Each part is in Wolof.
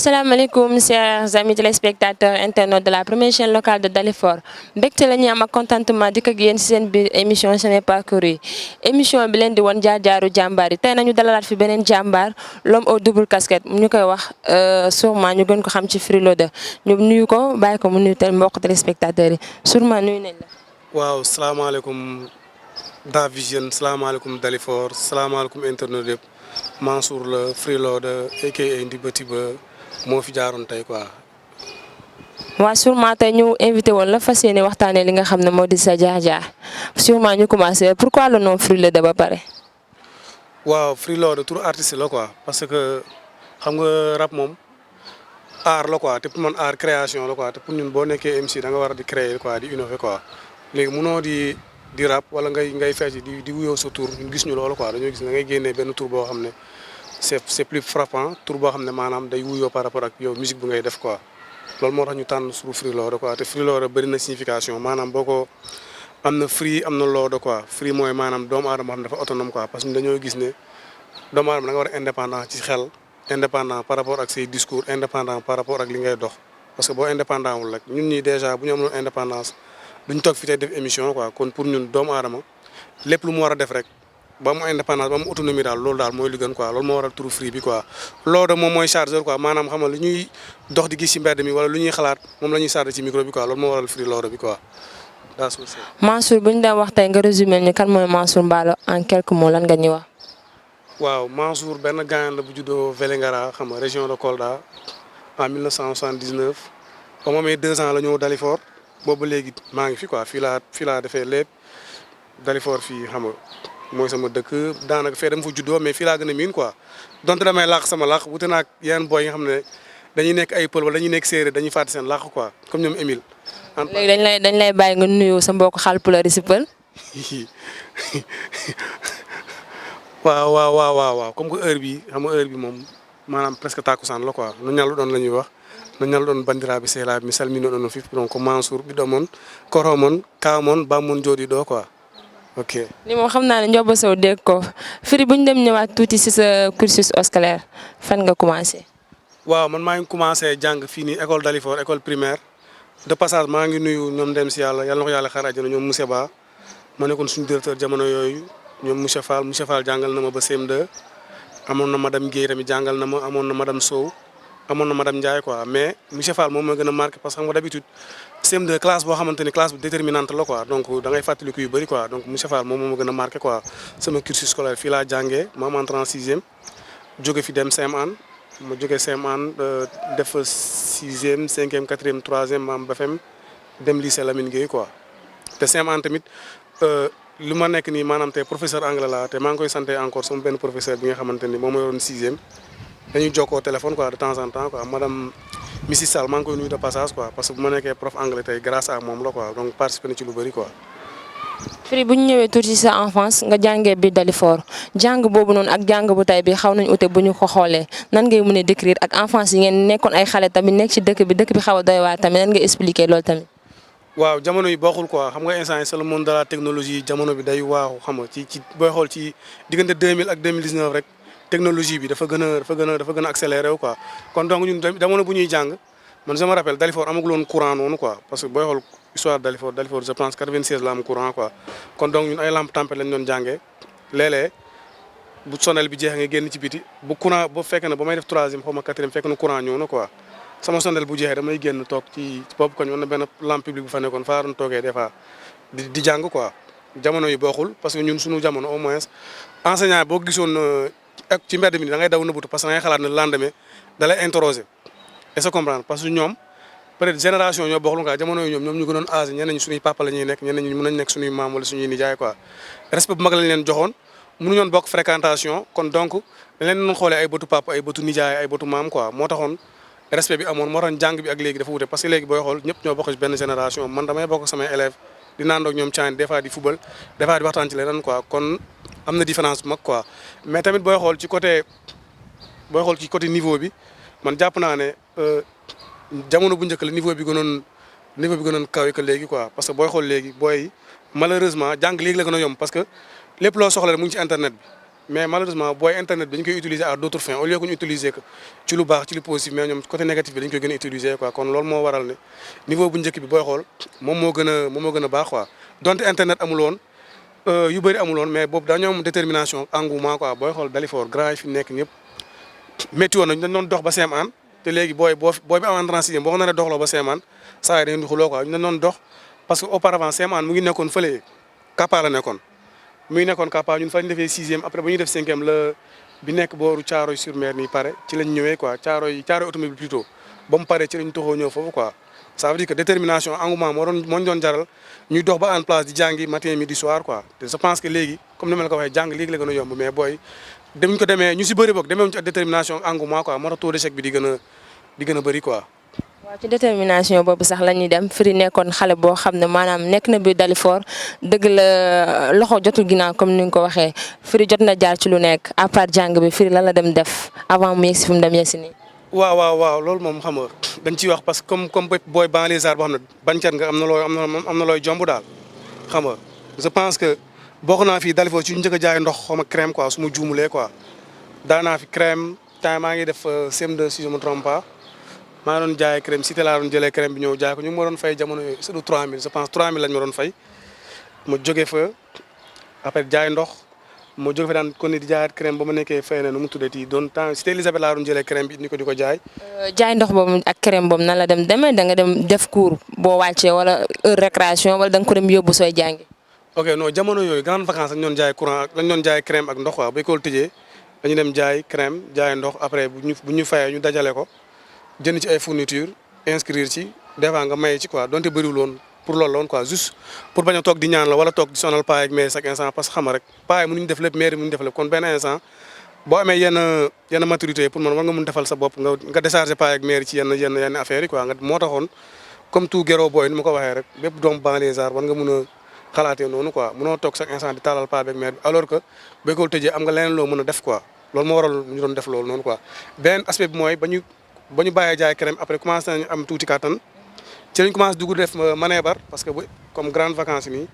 asalaamaaleykum chers amis téléspectateurs internautes de la première chaîne locale de Dalifort mbégte la ñuy am ak contentement di ko yéen ci seen biir émission Chemin Parcours émission bi leen di woon jaar-jaaru jàmbaar yi tey nañu dalalaat fi beneen jàmbaar l'homme aux double casquettes ñu koy wax sûrement ñu gën ko xam ci Freelodeur ñu nuyu ko bàyyi ko mu nuyu mbokk téléspectateurs yi sûrement nuyu nañ la. waaw salaamaaleykum Davision salaamaaleykum Dalifort salaamaaleykum internet yëpp Mansour la Freelodeur aka Ndiba Tiba moo fi jaaroon tey quoi. waaw sûrement tey ñu invité woon la fas yéene waxtaanee li nga xam ne moo di sa jaar-jaar sûrement ñu commencé pourquoi le nom Freelodeur ba pare. waaw Freelodeur tur artiste la quoi parce que xam nga rap moom art la quoi te pour man art création la quoi te pour ñun boo nekkee MC da nga war a di créer quoi di innover quoi léegi munoo di rap wala ngay fecc di wuyoo sa tur ñun gis ñu loolu quoi dañoo gis da ngay génnee benn tur boo xam ne c'est plus frappant tur boo xam ne maanaam day wuyoo par rapport ak yow musique bu ngay def quoi. loolu moo tax ñu tànn suñu Freelodeur quoi te Freelodeur bëri na signification maanaam boo ko am na free am na loodeur quoi free mooy maanaam doomu aadama xam ne dafa autonome quoi parce que dañoo gis ne doomu aadama da nga war a indépendant ci xel indépendant par rapport ak say discours indépendant par rapport ak li ngay dox parce que boo indépendant wul rek ñun ñii déjà bu ñu amoon indépendance duñ toog fi tey def émission quoi kon pour ñun doomu aadama lépp lu mu war a def rek ba mu indépendance ba mu autonomie daal loolu daal mooy li gën quoi loolu moo waral turu free bi quoi. loolu moom mooy chargeur quoi maanaam xam nga lu ñuy dox di gis ci mbedd mi wala lu ñuy xalaat moom la ñuy chargé ci micro bi quoi loolu moo waral Freelodeur bi quoi. Mansour bu ñu daan wax tey nga résumé ñu kan mooy Mansour Mballo en quelques mots lan nga ñuy wax. waaw Mansour benn gaañan la bu juddoo Vélingara xam nga région de Kolda en 1979 ba mu amee 2 ans la ñëw Dalifort boobu léegi maa ngi fi quoi fii laa defee lépp Dalifort fii xam nga mooy sama dëkk daanaka fee dama fa juddoo mais fii laa gën a miin quoi donte damay làq sama làq wute naag yeneen boy yi nga xam ne dañuy nekk ay pël wala dañuy nekk séeréer dañuy fàtte seen làq quoi comme ñoom Émile. léegi dañ lay bàyyi nga nuyu sa mbokk Haalpulaar yi si pël. waaw comme que heure bi xam nga heure bi moom maanaam presque takkusaan la quoi no ñallu ɗon la ñuy wax no ñallu ɗon bandiraɓe sehlaɓe mi salmino ɗon no fif donc Mansour ɓiɗɗo moon koro moon kaw moon bammon jooɗi ɗo quoi ok. li moom xam naa ne Ndioba Sow dégg ko Firi bu ñu dem ñëwaat tuuti si sa cursus scolaire fan nga commencé. waaw man maa ngi commencé jàng fii nii école Dalifort école primaire de passage maa ngi nuyu ñoom dem si yàlla na ko yàlla xaar àjjana ñoom monsieur Ba ma nekkoon suñu directeur jamono yooyu ñoom monsieur Fall jàngal na ma ba CM2 amoon na madame Guèye tamit jàngal na ma amoon na madame Sow amoon na madame Ndiaye quoi mais monsieur Fall moom moo gën a marqué parce que xam nga d'habitude CM2 classe boo xamante ni classe bu déterminante la quoi donc da ngay fàttaliku yu bëri quoi donc monsieur Fall moom moo gën a marqué quoi sama cursus scolaire fii laa jàngee ma am entrée en 6e jóge fi dem CM1 ma jógee CM1 def 6e 5e 4e 3e ma am BFEM dem lycée Lamine Gueye quoi te CM1 tamit li ma nekk nii maanaam te professeur anglais la te maa ngi koy santé encore sama benn professeur bi nga xamante ni moom ma yoroon 6e dañuy jokkoo téléphone quoi de temps en temps quoi madame Mrs Sall maa ngi koy nuyu de passage quoi parce que bu ma nekkee prof anglais tey grâce à moom la quoi donc participé na ci lu bëri quoi. Firi bu ñu ñëwee tuuti sa enfance nga jàngee bi Dalifort jàng boobu noonu ak jàng bu tey bi xaw nañu ute bu ñu ko xoolee nan ngay mën a décrire ak enfance yi ngeen nekkoon ay xale tamit nekk ci dëkk bi xaw a doy waar tamit nan ngay expliquer loolu tamit. waaw jamono yi bokkul quoi xam nga instant yi c'est le monde de la technologie jamono bi day waaw xam nga ci booy xool ci diggante 2000 ak 2019 rek technologie bi dafa gën a accéléré wu quoi kon donc ñun jamono bu ñuy jàng man je me rappelle Dalifort amagul woon courant noonu quoi parce que booy xool histoire Dalifort je pense 96 la am courant quoi kon donc ñun ay lampe tempête lañ doon jàngee léeg-léeg bu sonal bi jeex nga génn ci biti bu courant bu fekkee ne ba may def 3e xaw ma 4e fekk na courant ñëw na quoi sama sondel bu jeexee damay génn toog ci boobu koñ woon na benn lampe publique bu fa nekkoon faa doon toogee des fois di jàng quoi jamono yi bokkul parce que ñun suñu jamono au moins enseignant boo gisoon ci mbedd mi da ngay daw nëbbutu parce que da ngay xalaat ne lendemain da lay interroger est-ce que comprendre parce que ñoom peut-être génération ñoo bokkul quoi jamono yi ñoom ñu gënoon âgé ñeneen ñi suñuy papa la ñuy nekk ñeneen ñi mën nañ nekk suñuy maam wala suñuy nijaay quoi respect bu mag lañ leen joxoon mënuñu woon bokk fréquentation kon donc dañ leen doon xoolee ay bëtu papa ay bëtu nijaay ay bëtu maam quoi moo taxoon respect bi amoon moo tax jàng bi ak léegi dafa wute parce que léegi booy xool ñëpp ñoo bokk ci benn génération man damay bokk samay élèves di naan ak ñoom caan des fois di football des fois di waxtaan ci leneen quoi kon am na différence bu mag quoi mais tamit booy xool ci côté niveau bi man jàpp naa ne jamono bu njëkk la niveau bi gënoon kawe que léegi quoi parce que booy xool léegi booy malheureusement jàng léegi la gën a yomb parce que lépp loo soxla rek mu ngi ci internet bi mais malheureusement booy internet bi dañ koy utiliser à d'autres fins au lieu que ñu utiliser ko ci lu baax ci lu positif mais ñoom côté négatif bi dañ koy gën a utiliser quoi kon loolu moo waral ne niveau bu njëkk bi booy xool moom moo gën a baax quoi donte internet amul woon yu bëri amul woon mais boobu dañoo am détermination engouement quoi booy xool Dalifort grand yi fi nekk ñëpp métti woon nañ dañ doon dox ba Seemaan te léegi booy bi am entrance sixième boo ko naree doxloo ba Seemaan saa yi dañuy xuloo quoi ñu doon dox parce que auparavant Seemaan mu ngi nekkoon fële Kappa la nekkoon mu ngi nekkoon Kappa ñun fa ñu defee sixième après ba ñuy def cinquième la bi nekk booru Thiaroye sur Mer nii pare ci lañ ñëwee quoi Thiaroye automobile plutôt ba mu pare ci lañ toxoo ñëw foofu quoi ça veut dire que détermination engouement moo ñu doon jaral ñuy dox ba en place di jàngi matin midi soir quoi te je pense que léegi comme ni ma la ko waxee jàng léegi la gën a yomb mais booy dem ko demee ñu si bëri boog demeewuñu ci ak détermination engouement quoi moo tax taux d'échec bi di gën a bëri quoi. waaw ci détermination boobu sax la ñuy dem Firi nekkoon xale boo xam ne maanaam nekk na biir Dalifort dëgg la loxo jotul ginnaaw comme ni nga ko waxee Firi jot na jaar ci lu nekk à part jàng bi Firi lan la dem def avant mu yegsi fi mu dem yegsi nii. waaw loolu moom xam nga dañ ciy wax parce que comme booy banlieusard boo xam ne bañkat nga am na looy jomb daal xam nga je pense que bokk naa fi Dalifort ci ñu njëkk a jaay ndox xaw ma crème quoi su ma juumulee quoi daanaa fi crème temps maa ngi def CM2 si je me trompe pas maa doon jaay crème cité laa doon jëlee crème bi ñëw jaay ko ñu ngi ma doon fay jamono yooyu c'est de 3000 je pense 3000 lañ ma doon fay ma jóge fa après jaay ndox ma jóge fa daan kon di jaayaat crème ba ma nekkee fay na nu mu tuddati doon temps cité Elisabeth laa doon jëlee crème bi indi ko di ko jaay. jaay ndox boobu ak crème boobu nan la demee da nga dem def cours boo wàccee wala heure récréation wala da nga ko dem yóbbu sooy jàngi. ok non jamono yooyu grande vacances dañu doon jaay courant dañu doon jaay crème ak ndox waaw ba école tëjee dañu dem jaay crème jaay ndox après bu ñu fayee ñu dajale ko jënd ci ay fourniture inscrire ci des fois nga maye ci quoi donte bëriwul woon pour loolu la woon quoi juste pour bañ a toog di ñaan la wala toog di sonal paa ak mairie chaque instant parce que xam nga rek paa yi mënuñ def lépp mairie mënuñ def lépp kon benn instant boo amee yenn maturité pour man war nga mun defal sa bopp nga décharger paa ak mairie ci yenn affaires yi quoi moo taxoon comme tout gero boy ni ma ko waxee rek bépp doomu banlieusard war nga mun a xalaatee noonu quoi mënoo toog chaque instant di taalal paa ak mairie bi alors que ba école tëjee am nga leneen loo mën a def quoi loolu moo waral ñu doon def loolu noonu quoi beneen aspect bi mooy ba ñu bàyyee jaay crème après commencé nañu am tuuti kattan ci lañ commencé dugg def manebar parce que comme grande vacances nii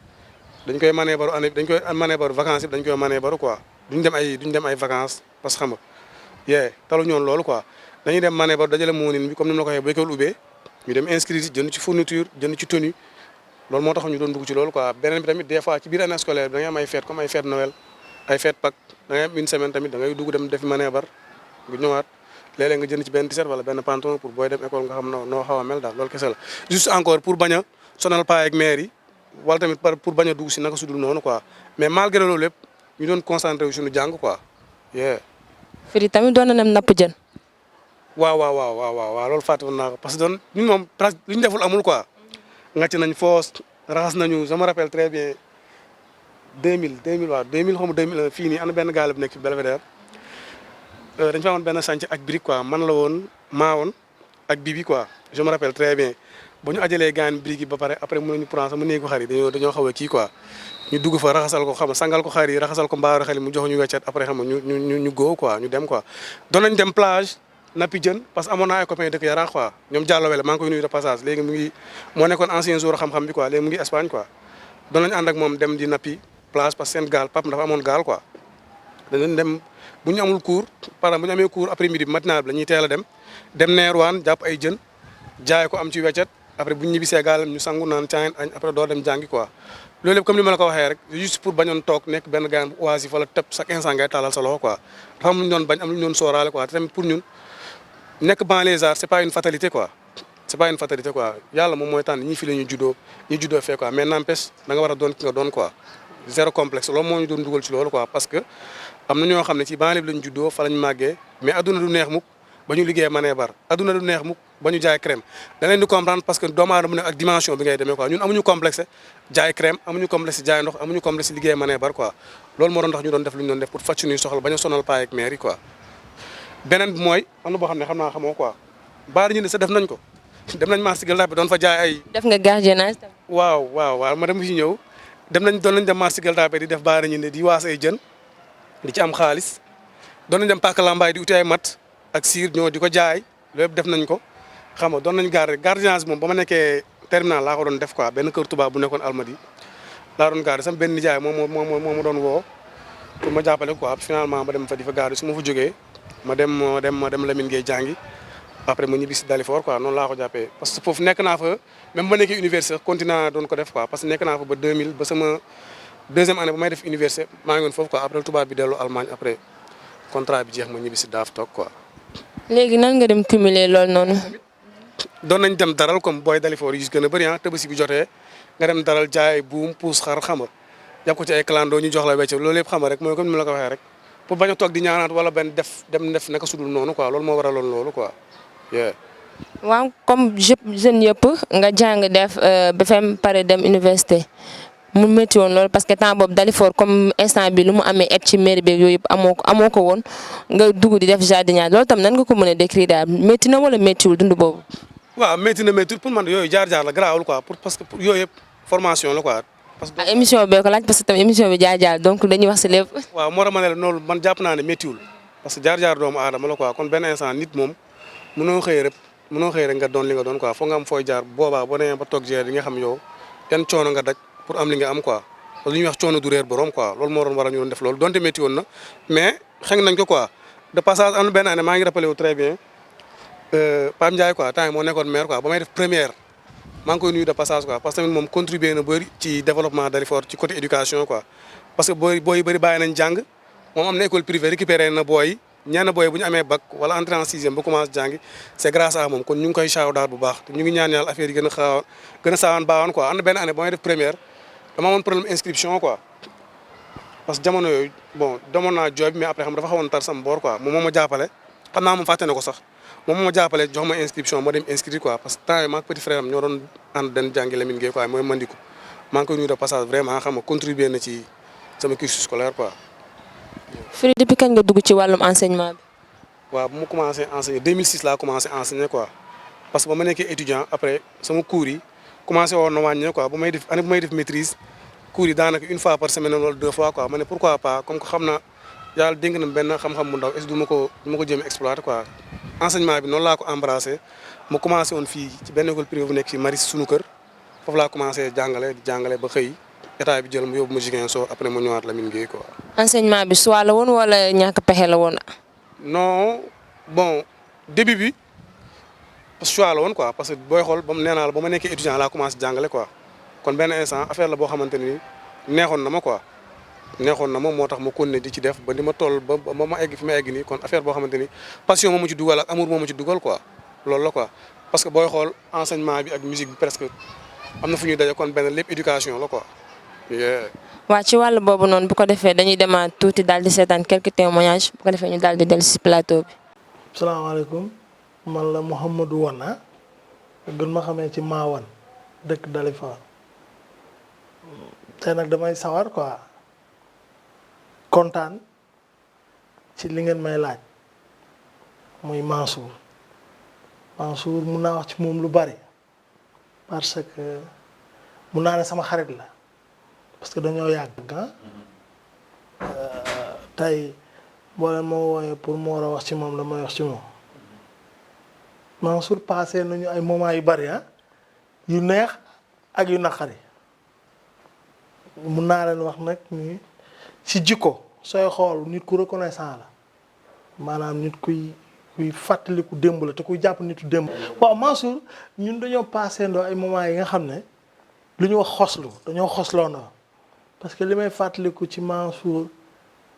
dañ koy manebaru année dañ koy manebaru vacances yi dañ koy manebaru quoi duñ dem ay vacances parce que xam nga talu ñoon loolu quoi dañuy dem manebaru dajale moonin bi comme ni ma la ko waxee ba école ubbee ñu dem inscrire ci jënd ci fourniture jënd ci tenue loolu moo tax ñu doon dugg ci loolu quoi beneen bi tamit des fois ci biir année scolaire bi da ngay am ay fête comme ay fête Noël ay fête Pâques da ngay am une semaine tamit da ngay dugg dem defi manebar nga ñëwaat léeg-léeg nga jënd ci benn t-shirt wala benn pantalon pour booy dem école nga xam noo xaw a mel daal loolu kese la juste encore pour bañ a sonal paa ak maire yi wala tamit pour bañ a dugg si naka sudul noonu quoi mais malgré loolu lépp ñu doon concentré wu suñu jàng quoi. Firi tamit doon na dem napp jën. waaw loolu fàtte woon naa ko parce que doon ñun moom presque lu ñu deful amul quoi. ngàcc nañ foos raxas nañu je me rappelle très bien 2000 xaw ma 2001 fii nii am na benn gaal bu nekk ci Belvédère dañ fa amoon benn chantier ak brique quoi man la woon maa woon ak bibi quoi je me rappelle très bien ba ñu ajalee gaan brique yi ba pare après mën nañu prendre sama néegu xar yi dañoo xaw a kii quoi ñu dugg fa raxasal ko xam nga sangal ko xar yi raxasal ko mbaaru xel yi mu jox ñu weccet après xam nga ñu góo quoi ñu dem quoi doon nañ dem plage nappi jën parce que amoon naa ay copains dëkk Yaraax quoi ñoom Diallo Wele maa ngi koy nuyu de passage léegi moo nekkoon ancien jour xam-xam bi quoi léegi mu ngi Espagne quoi doon nañ ànd ak moom dem di nappi plage parce que seen gaal pap dafa amoon gaal quoi dañu dem bu ñu amul cours par exemple bu ñu amee cours après midi bi matinal bi la ñuy teel a dem neerwaan jàpp ay jën jaay ko am ci weccet après bu ñu ñibbisee gaalam ñu sangu naan caayin añ après doo dem jàngi quoi loolu lépp comme li ma la ko waxee rek juste pour bañoon toog nekk benn gaan bu oisif wala tëb chaque instant ngay taalal sa loxo quoi dafa am lu ñu doon bañ am lu ñu doon sóoraale quoi te tamit pour ñun nekk banlieusard c'est pas une fatalité quoi yàlla moom mooy tànn ñi fi la ñu juddoo fee quoi mais n'empêche da nga war a doon ki nga doon quoi zéro complexe loolu moo ñu doon dugal ci loolu quoi parce que am na ñoo xam ne ci banlieue bi lañ juddoo fa lañ màggee mais adduna du neex mukk ba ñu liggéey manebar adduna du neex mukk ba ñu jaay crème da leen di comprendre parce que doomu aadama mu ne ak dimension bi ngay demee quoi ñun amuñu complexe jaay crème amuñu complexe jaay ndox amuñu complexe liggéey manebar quoi loolu moo doon tax ñu doon def lu ñu doon def pour fàcc ñuy soxla bañ a sonal paa ak mère yi quoi beneen bi mooy am na boo xam ne xam naa xamoo quoi baari ñu ne sa def nañ ko dem nañ marché Gueule Tapée doon fa jaay ay def nga gardiennage tamit. waaw ma dem fi ñëw doon nañ dem marché Gueule Tapée di def baari ñu ne di waas ay jën di ci am xaalis doon nañ dem Pàcc Lambaay di uti ay mat ak siir ñoo di ko jaay loolu def nañ ko xam nga doon nañ gardiennage moom ba ma nekkee terminal laa ko doon def quoi benn kër tubaab bu nekkoon Almadi laa doon garder sama benn nijaay moom ma doon woo pour ma jàppale quoi finalement ma dem fa di fa garder su ma fa jógee ma dem Lamine Gueye jàngi après ma ñibbi si Dalifort quoi noonu laa ko jàppee parce que foofu nekk naa fa même ba nekkee université continué doon ko def quoi parce que nekk naa fa ba 2000 ba sama deuxième année ba may def université maa ngi woon foofu quoi après tubaab bi dellu Allemagne après contrat bi jeex ma ñibbi si daaf toog quoi. léegi nan nga dem cumuler loolu noonu. doon nañ dem daral comme booy Dalifort yi gën a bëri ah Tabaski bi jotee nga dem daral jaay buum puus xar xam nga jàpp ko ci ay clando ñu jox la wecc loolu yëpp xam nga rek mooy comme ni ma la ko waxee rek pour bañ a toog di ñaanaat wala benn def naka sudul noonu quoi loolu moo waraloon loolu quoi. waaw comme jeune yëpp nga jàng def BFEM pare dem université mu métti woon loolu parce que temps boobu Dalifort comme instant bi lu mu amee et ci mairie bi yooyu yëpp amoo ko woon nga dugg di def jardinage loolu tam nan nga ko mën a décrire daal métti na wala méttiwul dund boobu. waaw métti na méttiwul pour man yooyu jaar-jaar la garaawul quoi parce que yooyu yëpp formation la quoi. parce que émission bee ko laaj parce que tam émission bi jaar-jaar donc dañuy wax si lépp. waaw moo tax ma ne la noonu man jàpp naa ne méttiwul parce que jaar-jaar doomu aadama la quoi kon benn instant nit moom mënoo xëy rek nga doon li nga doon quoi foog nga am fooy jaar boobaa boo demee ba toog jeer di nga xam yow yan coono nga daj pour am li nga am quoi parce que lu ñuy wax coono du réer borom quoi loolu moo doon waral ñu doon def loolu donte métti woon na mais xëy nañ ko quoi de passage am na benn année maa ngi rappelé wu très bien Pape Ndiaye quoi temps moo nekkoon maire quoi ba may def première maa ngi koy nuyu de passage quoi parce que tamit moom contribué na bëri ci développement Dalifort ci côté éducation quoi parce que booy bëri bàyyi nañ jàng moom am na école privée récupéré na booy ñenn booy bu ñu amee bac wala entrée en sixième ba commencé jàngi c'est grâce à moom kon ñu ngi koy chaaw daal bu baax te ñu ngi ñaan yàlla affaire yi gën a saawaan baawaan quoi am na benn année ba may def première dama amoon problème inscription quoi parce que jamono yooyu bon demoon naa jooy bi mais après xam dafa xawoon tar sam boor quoi moom moo ma jàppale xam naa moom fàtte na ko sax moom moo ma jàppale jox ma inscription ma dem inscrire quoi parce que temps yii maag petit frère am ñoo doon ànd den jàngi Lamine Gueye quoi mooy Mandiku maa ngi koy nuyu de passage vraiment xam nga contribuer na ci sama cursus scolaire quoi. Firi depuis kañ nga dugg ci wàllum enseignement bi. waaw bu ma commencé enseigner 2006 laa commencé enseigner quoi parce que ba ma nekkee étudiant après sama cours yi commencé woon na wàññee quoi bu may def maîtrise cours yi daanaka une fois par semaine wala 2 fois quoi ma ne pourquoi pas comme que xam na yàlla dénk na benn xam-xam bu ndaw est-ce que du ma ko jéem a exploiter quoi. enseignement bi noonu laa ko embrassé ma commencé woon fii ci benn école privée bu nekk ci Maris sunu kër foofu laa commencé jàngale ba xëy état bi jël ma yóbbu ma Ziguinchor après ma ñëwaat Lamine Gueye quoi. enseignement bi soit la woon wala ñàkk pexe la woon. non bon début bi choix la woon quoi parce que booy xool ba mu nee naa la ba ma nekkee étudiant laa commencé jàngale quoi kon benn instant affaire la boo xamante ni neexoon na ma quoi neexoon na ma moo tax ma continuer di ci def ba ni ma toll ba ma egg fi ma egg nii kon affaire boo xamante ni passion moo ma ci dugal ak amour moo ma ci dugal quoi loolu la quoi parce que booy xool enseignement bi ak musique bi presque am na fu ñuy daje kon benn lépp éducation la quoi. waaw ci wàll boobu noonu bu ko defee dañuy demaat tuuti daal di seetaan quelques témoignages bu ko defee ñu daal di dellu si plateau bi. salaamaaleykum man la Mouhamadou Wana gën ma xamee ci Maawan dëkk Dalifort tey nag damay sawar quoi kontaan ci li ngeen may laaj muy Mansour mun naa wax ci moom lu bari parce que mun naa ne sama xarit la. parce que dañoo yàgg tey boo leen ma wooyee pour mu war a wax ci moom damay wax ci moom Mansour passé nañu ay moments yu bari yu neex ak yu naqari mun naa leen wax nag ni ci jikko sooy xool nit ku reconnaissant la maanaam nit kuy fàttaliku démb la te kuy jàpp nitu démb. waaw Mansour ñun dañoo passé ndoo ay moments yi nga xam ne lu ñu wax xoslu dañoo xosloo ndoo parce que li may fàttaliku ci Mansour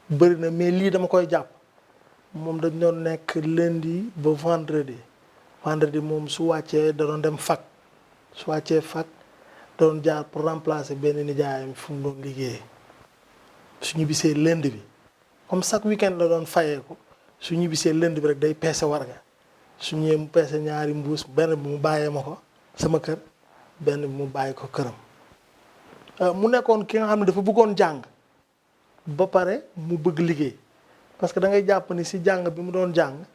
bëri na mais lii dama koy jàpp moom dañ doon nekk lundi ba vendredi moom su wàccee da doon dem fac su wàccee fac da doon jaar pour remplacer benn nijaayam fu mu doon liggéeyee su ñibbisee lundi bi comme chaque week-end la doon fayeeku su ñibbisee lundi bi rek day peese warga su ñëwee mu peese ñaari mbuus benn bi mu bàyyee ma ko sama kër benn bi mu bàyyi ko këram. mu nekkoon ki nga xam ne dafa bëggoon jàng ba pare mu bëgg liggéey parce que da ngay jàpp ni si jàng bi mu doon jàng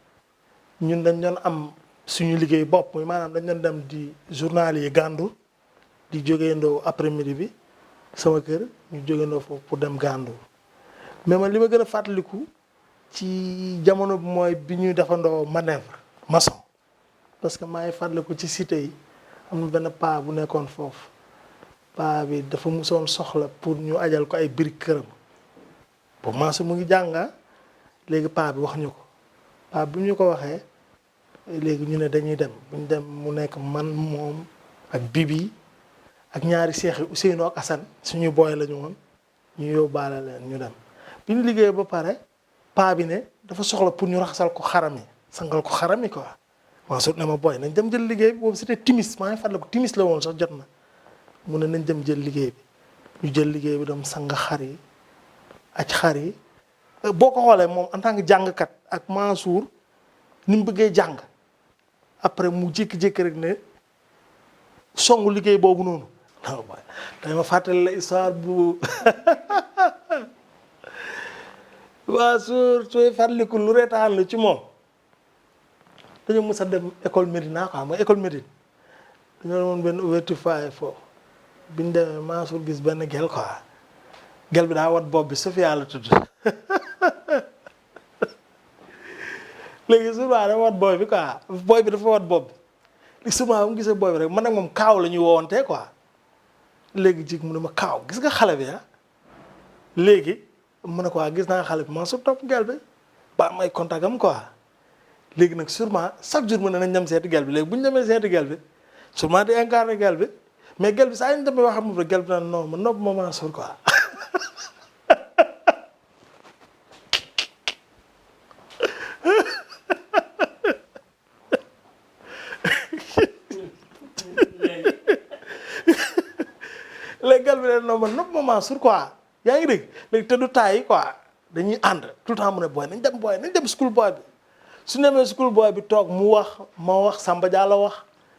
ñun dañ doon am suñu liggéey bopp muy maanaam dañ doon dem di journal yi Gandour di jógeendoo après midi bi sama kër ñu jógeendoo foofu pour dem Gandour mais man li ma gën a fàttaliku ci jamono bi mooy bi ñuy defandoo manœuvre maçon parce que maa ngi fàttaliku ci cité yi am na benn paa bu nekkoon foofu. paa bi dafa musoon soxla pour ñu ajal ko ay briques këram boobu Mansour mu ngi jàng léegi paa bi wax ñu ko paa bi ñu ko waxee léegi ñu ne dañuy dem buñ dem mu nekk man moom ak Bibi ak ñaari seex yi Ousseynou ak Assane suñuy booy la ñu woon ñu yóbbaale leen ñu dem bi ñu liggéey ba pare paa bi ne dafa soxla pour ñu raxasal ko xaram yi sangal ko xaram yi quoi Mansour ne ma booy nañ dem jël liggéey bi boobu c'était timis maa ngi fàttaliku timis la woon sax jot na mu ne nañ dem jël liggéey bi ñu jël liggéey bi dem sang xar yi aj xar yi boo ko xoolee moom en tant que jàngkat ak Mansour ni mu bëggee jàng après mu jékki-jékki rek ne songu liggéey boobu noonu non boy dañ ma fàttali la histoire bu Mansour sooy fàttaliku lu reetaan la ci moom dañoo mës a dem école Médina quoi mooy école Médine dañoo demoon benn ouverture foyer foofu biñ demee Mansour gis benn gel quoi gel bi daa wat bopp bi Sofia la tudd léegi souvent dafa wat booy bi quoi booy bi dafa wat bopp bi léegi souvent mu gisee booy bi rek man nag moom kaaw la ñuy woowantee quoi léegi jig mu ne ma kaaw gis nga xale bi léegi mu ne ko gis naa xale bi Mansour topp gel bi ba may contact am quoi léegi nag sûrement chaque jour mu ne nañ dem seeti gel bi léegi bu ñu demee seeti gel bi sûrement di incarné gel bi mais gel bi saa ñu demee wax am rek gel bi naan non ma nopp ma Mansour quoi léegi gel bi leen non man nopp ma Mansour quoi yaa ngi dégg léegi te du taay yi quoi dañuy ànd tout le temps mu ne booy nañ dem school boy bi su nemee school boy bi toog mu wax ma wax Samba Diallo wax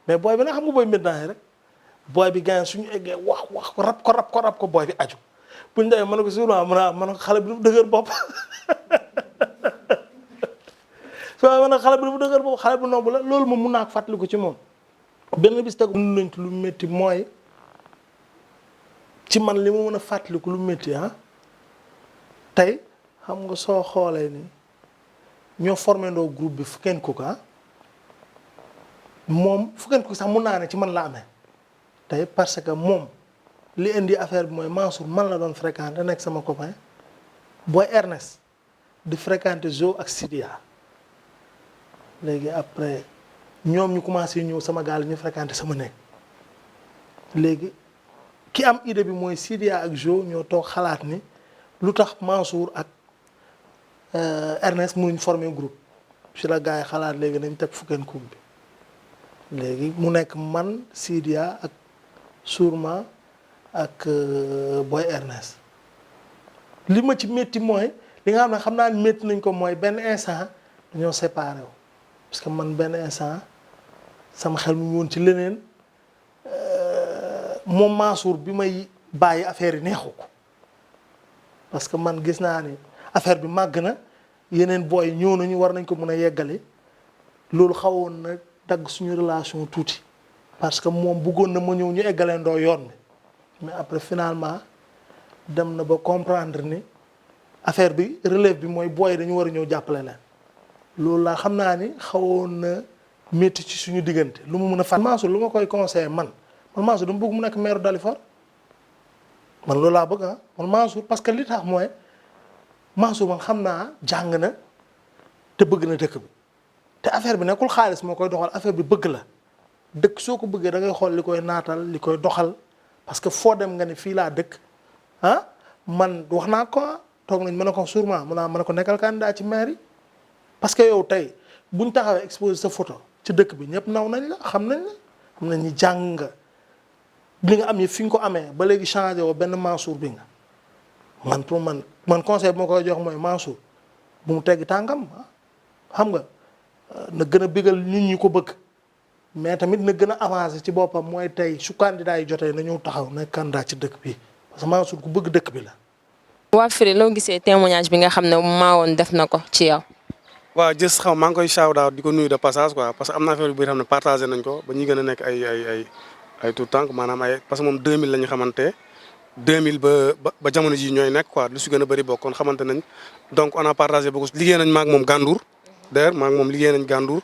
mais booy bi nag xam nga booy Médina yi rek booy bi gaañ suñu eggee wax ko rab ko booy bi aju buñ demee mën na ko sûrement mën na ko xale bi dafa dëgër bopp soo mën na xale bi dafa dëgër bopp xale bu noobu la loolu moom mun naa ko fàttaliku ci moom benn bis tegu nañ lu métti mooy ci man li ma mën a fàttaliku lu métti tey xam nga soo xoolee ni ñoo formé ndoo groupe bi Fuken Cook moom Fuken Cook sax mun naa ne ci man la amee tey parce que moom li indi affaire bi mooy Mansour man la doon fréquenté nekk sama copain booy Ernest di fréquenté Zo ak Sidia léegi après ñoom ñu commencé ñëw sama gaal ñu fréquenté sama nekk léegi ki am idée bi mooy Sidia ak Jo ñoo toog xalaat ni lu tax Mansour ak Ernest mënuñ former groupe ci la gars yi xalaat léegi nañ teg Fuken Cook bi léegi mu nekk man Sidia ak Sourma ak Boy Ernest li ma ci métti mooy li nga xam naa ni métti nañ ko mooy benn instant dañoo séparé wu parce que man benn instant sama xel mu ngi woon ci leneen moom Mansour bi may bàyyi affaire yi neexu ko parce que man gis naa ni affaire bi màgg na yeneen booy ñëw nañu war nañ ko mën a yeggali loolu xawoon na dagg suñu relation tuuti parce que moom bëggoon na ma ñëw ñu eggalee ndoo yoon bi mais après finalement dem na ba comprendre ni affaire bi relève bi mooy booy dañu war a ñëw jàppale leen loolu laa xam naa ni xawoon na métti ci suñu diggante lu mu mën a fàtt Mansour lu ma koy conseillé man Mansour dama bëgg mu nekk maire Dalifort man loolu laa bëgg man Mansour parce que li tax mooy Mansour man xam naa jàng na te bëgg na dëkk bi te affaire bi nekkul xaalis moo koy doxal affaire bi bëgg la dëkk soo ko bëggee da ngay xool li koy naatal li koy doxal parce que foo dem nga ne fii laa dëkk man wax naa ko toog nañ mën a ko sûrement mën a ko nekkal candidat ci maire yi parce que yow tey buñ taxawee exposé sa photo ci dëkk bi ñëpp naw nañ la xam nañ ñi jàng nga li nga am yi fi nga ko amee ba léegi changé woo benn Mansour bi nga man pour man conseil bi ma koy jox mooy Mansour bu mu teggi tàngam xam nga na gën a bégal nit ñi ko bëgg mais tamit na gën a avancé ci boppam mooy tey su candidat yi jotee na ñëw taxaw nekk candidat ci dëkk bi parce que Mansour ku bëgg dëkk bi la. waa Firi loo gisee témoignage bi nga xam ne Mawoon def na ko ci yow. waaw jës xam maa ngi koy shout out di ko nuyu de passage quoi parce que am na affaire yu bëri xam ne partagé nañ ko ba ñuy gën a nekk ay tout temps maanaam parce que moom 2000 la ñu xamante 2000 ba jamono ji ñooy nekk quoi lu si gën a bëri bokkoon xamante nañ donc on a partagé beaucoup liggéey nañ maag moom Gandour d'ailleurs maag moom liggéey nañ Gandour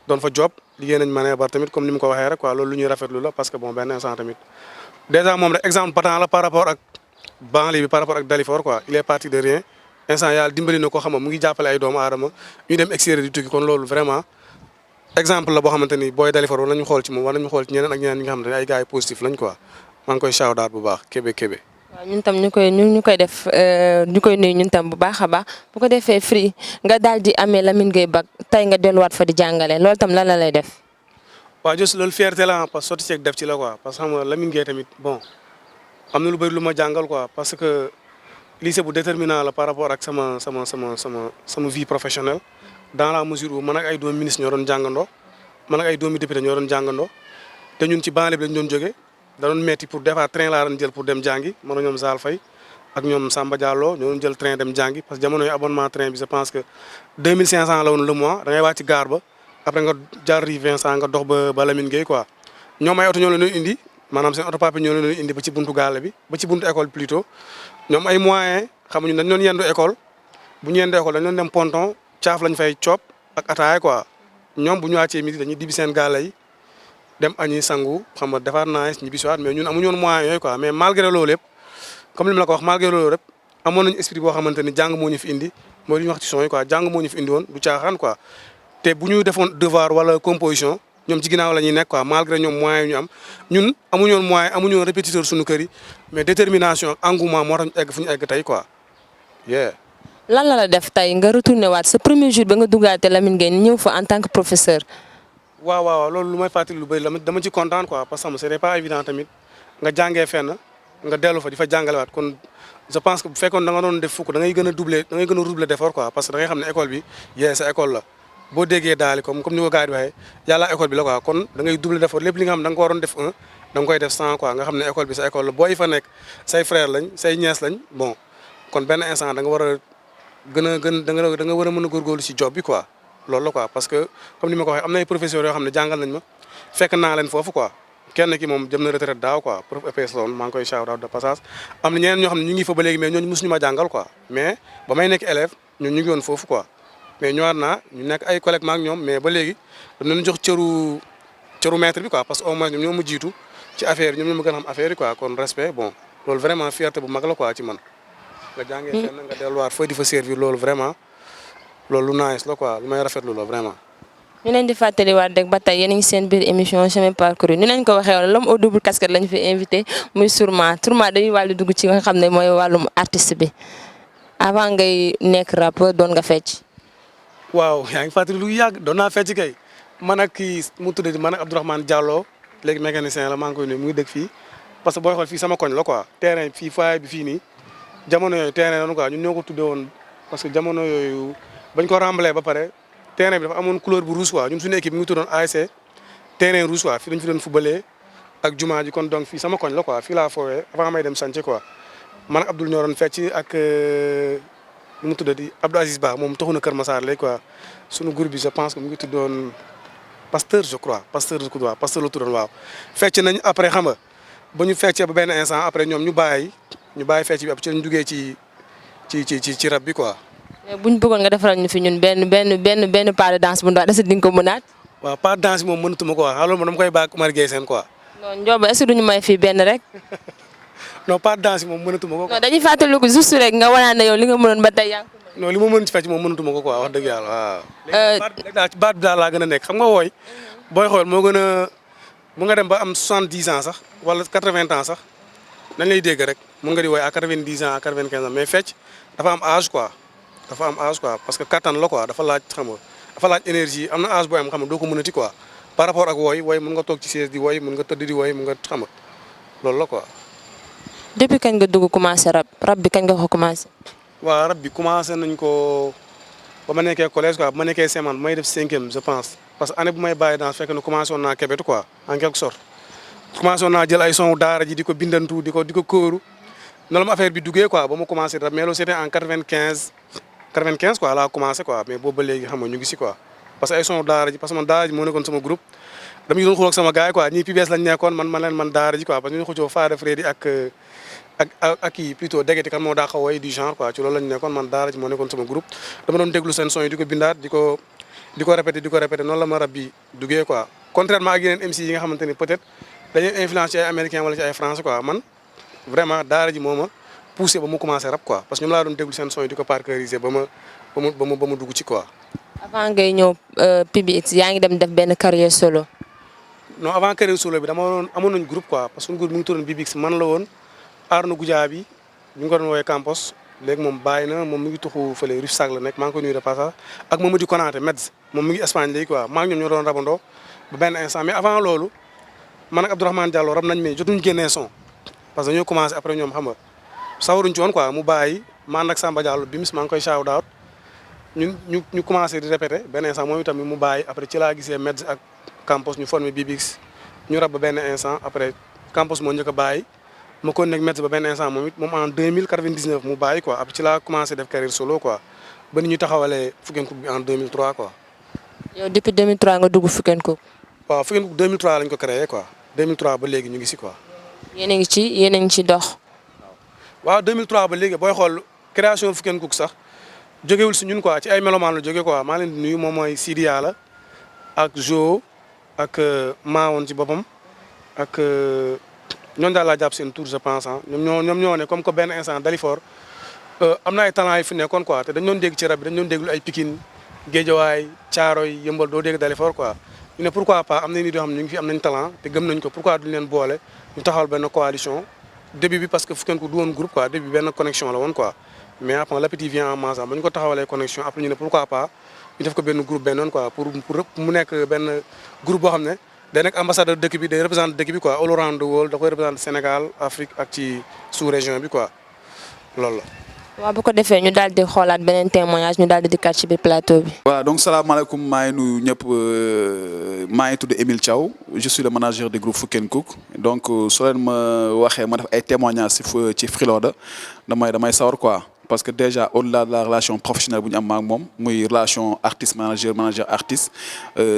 doon fa job liggéey nañ Manébar tamit comme ni mu ko waxee rek quoi loolu lu ñuy rafetlu la parce que bon benn instant tamit déjà moom rek exemple patent la par rapport ak banlieue bi par rapport ak Dalifort quoi il est parti de rien instant yàlla dimbali na ko xam nga mu ngi jàppale ay doomu aadama ñu dem extérieur di tukki kon loolu vraiment exemple la boo xamante ni booy Dalifort war nañu xool ci moom war nañu xool ci ñeneen ak ñeneen ñi nga xamante ne ay gars yi positif lañ quoi maa ngi koy shout out bu baax Kébé. waaw ñun tam ñu koy def ñu koy nuyu ñun tam bu baax a baax bu ko defee Free nga daal di amee Lamine Gueye bac tey nga delluwaat fa di jàngale loolu tam lan la lay def. waaw jos loolu fierté la parce que sotti ceeg def ci la quoi parce que xam nga Lamine Gueye tamit bon am na lu bëri lu ma jàngal quoi parce que lycée bu déterminant la par rapport ak sama vie professionnelle dans la mesure où man ak ay doomi ministre ñoo doon jàngandoo man ak ay doomi député ñoo doon jàngandoo te ñun ci banlieue bi lañ doon jógee da doon metti pour des fois train laa doon jël pour dem jàngi man ñoom Zal Faye ak ñoom Samba Diallo ñoo doon jël train dem jàngi parce que jamono yi abonnement train bi je pense que 2500 la woon le mois da ngay wàcc gaar ba après nga jaar rue Vincent nga dox ba Lamine Gueye quoi ñoom ay oto ñoo leen doon indi maanaam seen oto papier ñoo leen doon indi ba ci buntu gaale bi ba ci buntu école plutôt ñoom ay moyens xamuñu dañ doon yendu école bu ñu yendu école dañ doon dem ponton caaf lañ fay coop ak ataaya quoi ñoom bu ñu wàccee midi dañuy dibi seen gaale yi dem añi sangu xam nga defaat naa ñibbi si waat mais ñun amuñu woon moyens yooyu quoi mais malgré loolu lépp comme li ma la ko wax malgré loolu lépp amoon nañu esprit boo xamante ni jàng moo ñu fi indi mooy li ñu wax ci son yi quoi jàng moo ñu fi indi woon du caaxaan quoi te bu ñu defoon devoir wala composition ñoom ci ginnaaw la ñuy nekk quoi malgré ñoom moyens yi ñu am ñun amuñu woon moyen amuñu woon répétiteur suñu kër yi mais détermination ak engouement moo tax ñu egg fu ñu egg tey quoi yeah. lan la def tey nga retourné waat sa premier jour ba nga duggaate Lamine Gueye ñëw fa en tant que professeur. waaw loolu lu may fàttali lu bëri la dama ci kontaan quoi parce que c'était pas évident tamit nga jàngee fenn nga dellu fa di fa jàngalewaat kon je pense que bu fekkoon da nga doon def fukk da ngay gën a doubler d'effort quoi parce que da ngay xam ne école bi sa école la boo déggee daali comme ni ko gars yi waxee yàlla école bi la quoi kon da ngay doubler d'effort lépp li nga xam da nga ko waroon def 1 da nga koy def 100 quoi nga xam ne école bi sa école la booy fa nekk say frère lañ say ñees lañ bon kon benn instant da nga war a da nga war a mën a góorgóorlu ci job bi quoi loolu la quoi parce que comme ni ma ko waxee am na ay professeurs yoo xam ne jàngal nañ ma fekk naa leen foofu quoi kenn ki moom jëm na retraite daaw quoi prof EPS la woon maa ngi koy shout out de passage am na ñeneen ñoo xam ne ñu ngi fa ba léegi mais ñooñu mosuñu ma jàngal quoi mais ba may nekk élève ñun ñu ngi woon foofu quoi mais ñëwaat naa ñu nekk ay collègues ma ak ñoom mais ba léegi dañ leen jox cëru maître bi quoi parce que au moins ñoom ñoo ma jiitu ci affaire yi ñoom ñoo ma gën a xam affaire yi quoi kon respect bon loolu vraiment fierté bu mag la quoi ci man nga jàngee fenn nga delluwaat fooy di fa servir loolu vraiment loolu lu nice la quoi lu may rafetlu la vraiment. ñu leen di fàttaliwaat rek ba tey yéen a ngi seen biir émission chemin parcouru ni leen ko waxee woon l'homme au double casquette lañu fi invité muy Tourma dañuy wàllu dugg ci nga xam ne mooy wàllum artiste bi avant ngay nekk rappeur doon nga fecc. waaw yaa ngi fàttali lu yàgg doon naa fecc kay man ak kii mu tuddati man ak Abdourahmane Diallo léegi mécanicien la maa ngi koy nuyu mu ngi dëkk fii parce que booy xool fii sama koñ la quoi terrain fii foyer bi fii nii jamono yooyu terrain la quoi ñun ñoo ko tuddee woon parce que jamono yooyu bañ ko remblé ba pare terrain bi dafa amoon couleur bu rouge quoi ñun suñu équipe mi ngi tuddoon ASC terrain rouge quoi fii dañu fi doon footballé ak jumaa ji kon donc fii sama koñ la quoi fii laa foowee avant may dem chantier quoi man ak Abdoul ñoo doon fecc ak nu mu tuddati Abdou Aziz Ba moom taxu na Kër Massar léegi quoi suñu groupe bi je pense que mu ngi tuddoon Pasteur je crois Pasteur la tuddoon waaw fecc nañ après xam nga ba ñu feccee ba benn instant après ñoom ñu bàyyi fecc bi après ci lañ duggee ci rap bi quoi. mais buñ bëggoon nga defaral ñu fi ñun benn pas de danse bu ndaw est-ce que di nga ko mënaat. waaw pas de danse moom mënatuma ko wax alors man dama koy bàyyi Omar Gueye seen quoi. non Ndiob est-ce que duñu may fii benn rek. non pas de danse moom mënatuma ko. non dañuy fàttaliku juste rek nga wanaan ne yow li nga mënoon ba tey yaa ngi ko mën. non li ma mën ci fecc moom mënatuma ko quoi wax dëgg yàlla waaw. léegi baat bi daal laa gën a nekk xam nga wooy booy xool moo gën a mu nga dem ba am 70 ans sax wala 80 ans sax dañ lay dégg rek mun nga di wooy à 90 ans à 95 ans mais fecc dafa am âge quoi. dafa am âge quoi parce que kattan la quoi dafa laaj xam nga dafa laaj énergie am na âge booy am xam nga doo ko mënati quoi par rapport ak wooy mun nga toog ci siège di wooy mun nga tëdd di wooy mun nga xam nga loolu la quoi. depuis kañ nga dugg commencé rap bi kañ nga ko commencé. waaw rap bi commencé nañ ko ba ma nekkee collège quoi ba ma nekkee CM1 may def 5e je pense parce que année bu may bàyyi danse fekk na commencé woon naa kebet quoi en quelque sorte commencé woon naa jël ay son daara ji di ko bindantu di ko kóoru noonu la ma affaire bi duggee quoi ba ma commencé rap mais loolu c'était en 95 quoi laa commencé quoi mais boobu ba léegi xam nga ñu ngi si quoi parce que ay son daara ji parce que man daara ji moo nekkoon sama groupe dama ñu doon xuloo ak sama gars yi quoi ñii PBS lañ nekkoon man daara ji quoi parce que ñu xëccoo Fada Freddy ak kii plutôt dégeti kan moo daa xaw way du genre quoi ci loolu lañ nekkoon man daara ji moo nekkoon sama groupe dama doon déglu seen son yi di ko bindaat di ko répété noonu la ma rap bi duggee quoi contrairement ak yeneen MC yi nga xamante ni peut-être dañuy influence ci ay américain wala ci ay français quoi man vraiment daara ji moo poussé ba mu commencé rap quoi parce que ñoom laa doon déglu seen son yi di ko parcuriser ba ma dugg ci quoi. avant ngay ñëw PBX yaa ngi dem def benn carrière solo. non avant carrière solo bi amoon nañ groupe quoi parce que suñu groupe mi ngi tuddoon PBX man la woon Arnaud Goudiaby bi ñu ko doon woowee Campos léegi moom bàyyi na moom mi ngi tuxu fële Rue Sac la nekk maa ngi koy nuyu de passage ak Mamadou Konaté Metz moom mi ngi Espagne léegi quoi maa ngi ñoom ñoo doon rabandoo ba benn instant mais avant loolu man ak Abdourahmane Diallo rab nañ mais jotuñu génnee son parce que dañoo commencé après ñoom xam nga sawaruñ ci woon quoi mu bàyyi man ak Samba Diallo Bims maa ngi koy shout out ñu commencé di répété benn instant moom itamit mu bàyyi après ci laa gisee Metz ak Campos ñu formé BBX ñu rab ba benn instant après Campos moo njëkk a bàyyi ma kon nekk Metz ba benn instant moom it moom en 2099 mu bàyyi quoi après ci laa commencé def carrière solo quoi ba ni ñu taxawalee Fukken Cook bi en 2003 quoi. yow depuis 2003 nga dugg Fukken Cook. waaw Fukken Cook 2003 lañ ko créé quoi 2003 ba léegi ñu ngi si quoi. yéen a ngi ci dox. waaw 2003 ba léegi booy xool création Fukken Cook sax jógewul si ñun quoi ci ay melomaan la jóge quoi maa leen di nuyu moom mooy Sidia la ak Jo ak Maawoon ci boppam ak ñooñu daal laa jàpp seen tour je pense ah ñoom ñoo ne comme que benn instant Dalifort am na ay talent yu fi nekkoon quoi te dañu doon dégg ci rab bi dañu doon déglu ay Pikine Géejawaay Caaroy Yëmbal doo dégg Dalifort quoi ñu ne pourquoi pas am na nit yoo xam ne ñu ngi fi am nañ talent te gëm nañ ko pourquoi duñ leen boole ñu taxawal benn coalition début bi parce que Fukken Cook du woon groupe quoi début benn connexion la woon quoi mais après l'appétit vient en mangeant ba ñu ko taxawalee connexion après ñu ne pourquoi pas ñu def ko benn groupe benn quoi pour mu nekk benn groupe boo xam ne day nekk ambassadeur dëkk bi day représenter dëkk bi quoi all around the world da koy représenter Sénégal Afrique ak ci sous région bi quoi loolu la. waaw bu ko defee ñu daal di xoolaat beneen témoignage ñu daal di dikkaat ci biir plateau bi. voilà donc salaamaaleykum maa ngi nuyu ñëpp maa ngi tudd Émile Thiaw je suis le manager du groupe Fukken Cook donc soo leen ma waxee ma def ay témoignages ci Freeloader damay sawar quoi parce que déjà au-delà de la relation professionnelle bu ñu am ak moom muy relation artiste manager artiste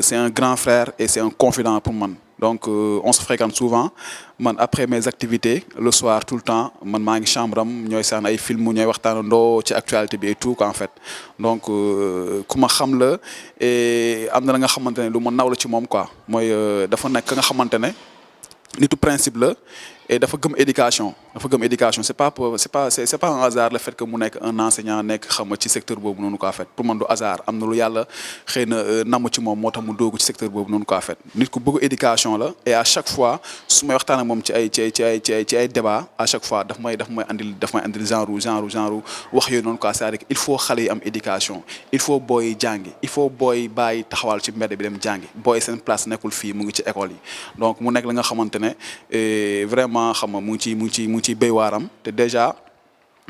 c'est un grand frère et c'est un confident pour man. Donc on se fréquente souvent man après mes activités le soir tout le temps man maa ngi chambre am ñooy saan ay film ñooy waxtaanandoo ci actualité bi et tout quoi en fait donc ku ma xam la et am na la nga xamante ne lu ma naw la ci moom quoi mooy dafa nekk nga xamante ne nitu principe la et dafa gëm éducation c'est pas un hasard le fait que mu nekk un enseignant nekk xam nga ci secteur boobu noonu quoi en fait pour man du hasard am na lu yàlla xëy na namm ci moom moo tax mu doogu ci secteur boobu noonu quoi en fait nit ku bëgg éducation la et à chaque fois su may waxtaan ak moom ci ay débat à chaque fois daf may andil genre wax yooyu noonu quoi c'est-à-dire il faut xale yi am éducation il faut booy jàngi il faut booy bàyyi taxawal ci mbedd bi dem jàngi booy seen place nekkul fii mu ngi ci école yi donc mu nekk la nga xamante ne vraiment xam nga mu ngi ciy béy waaram te déjà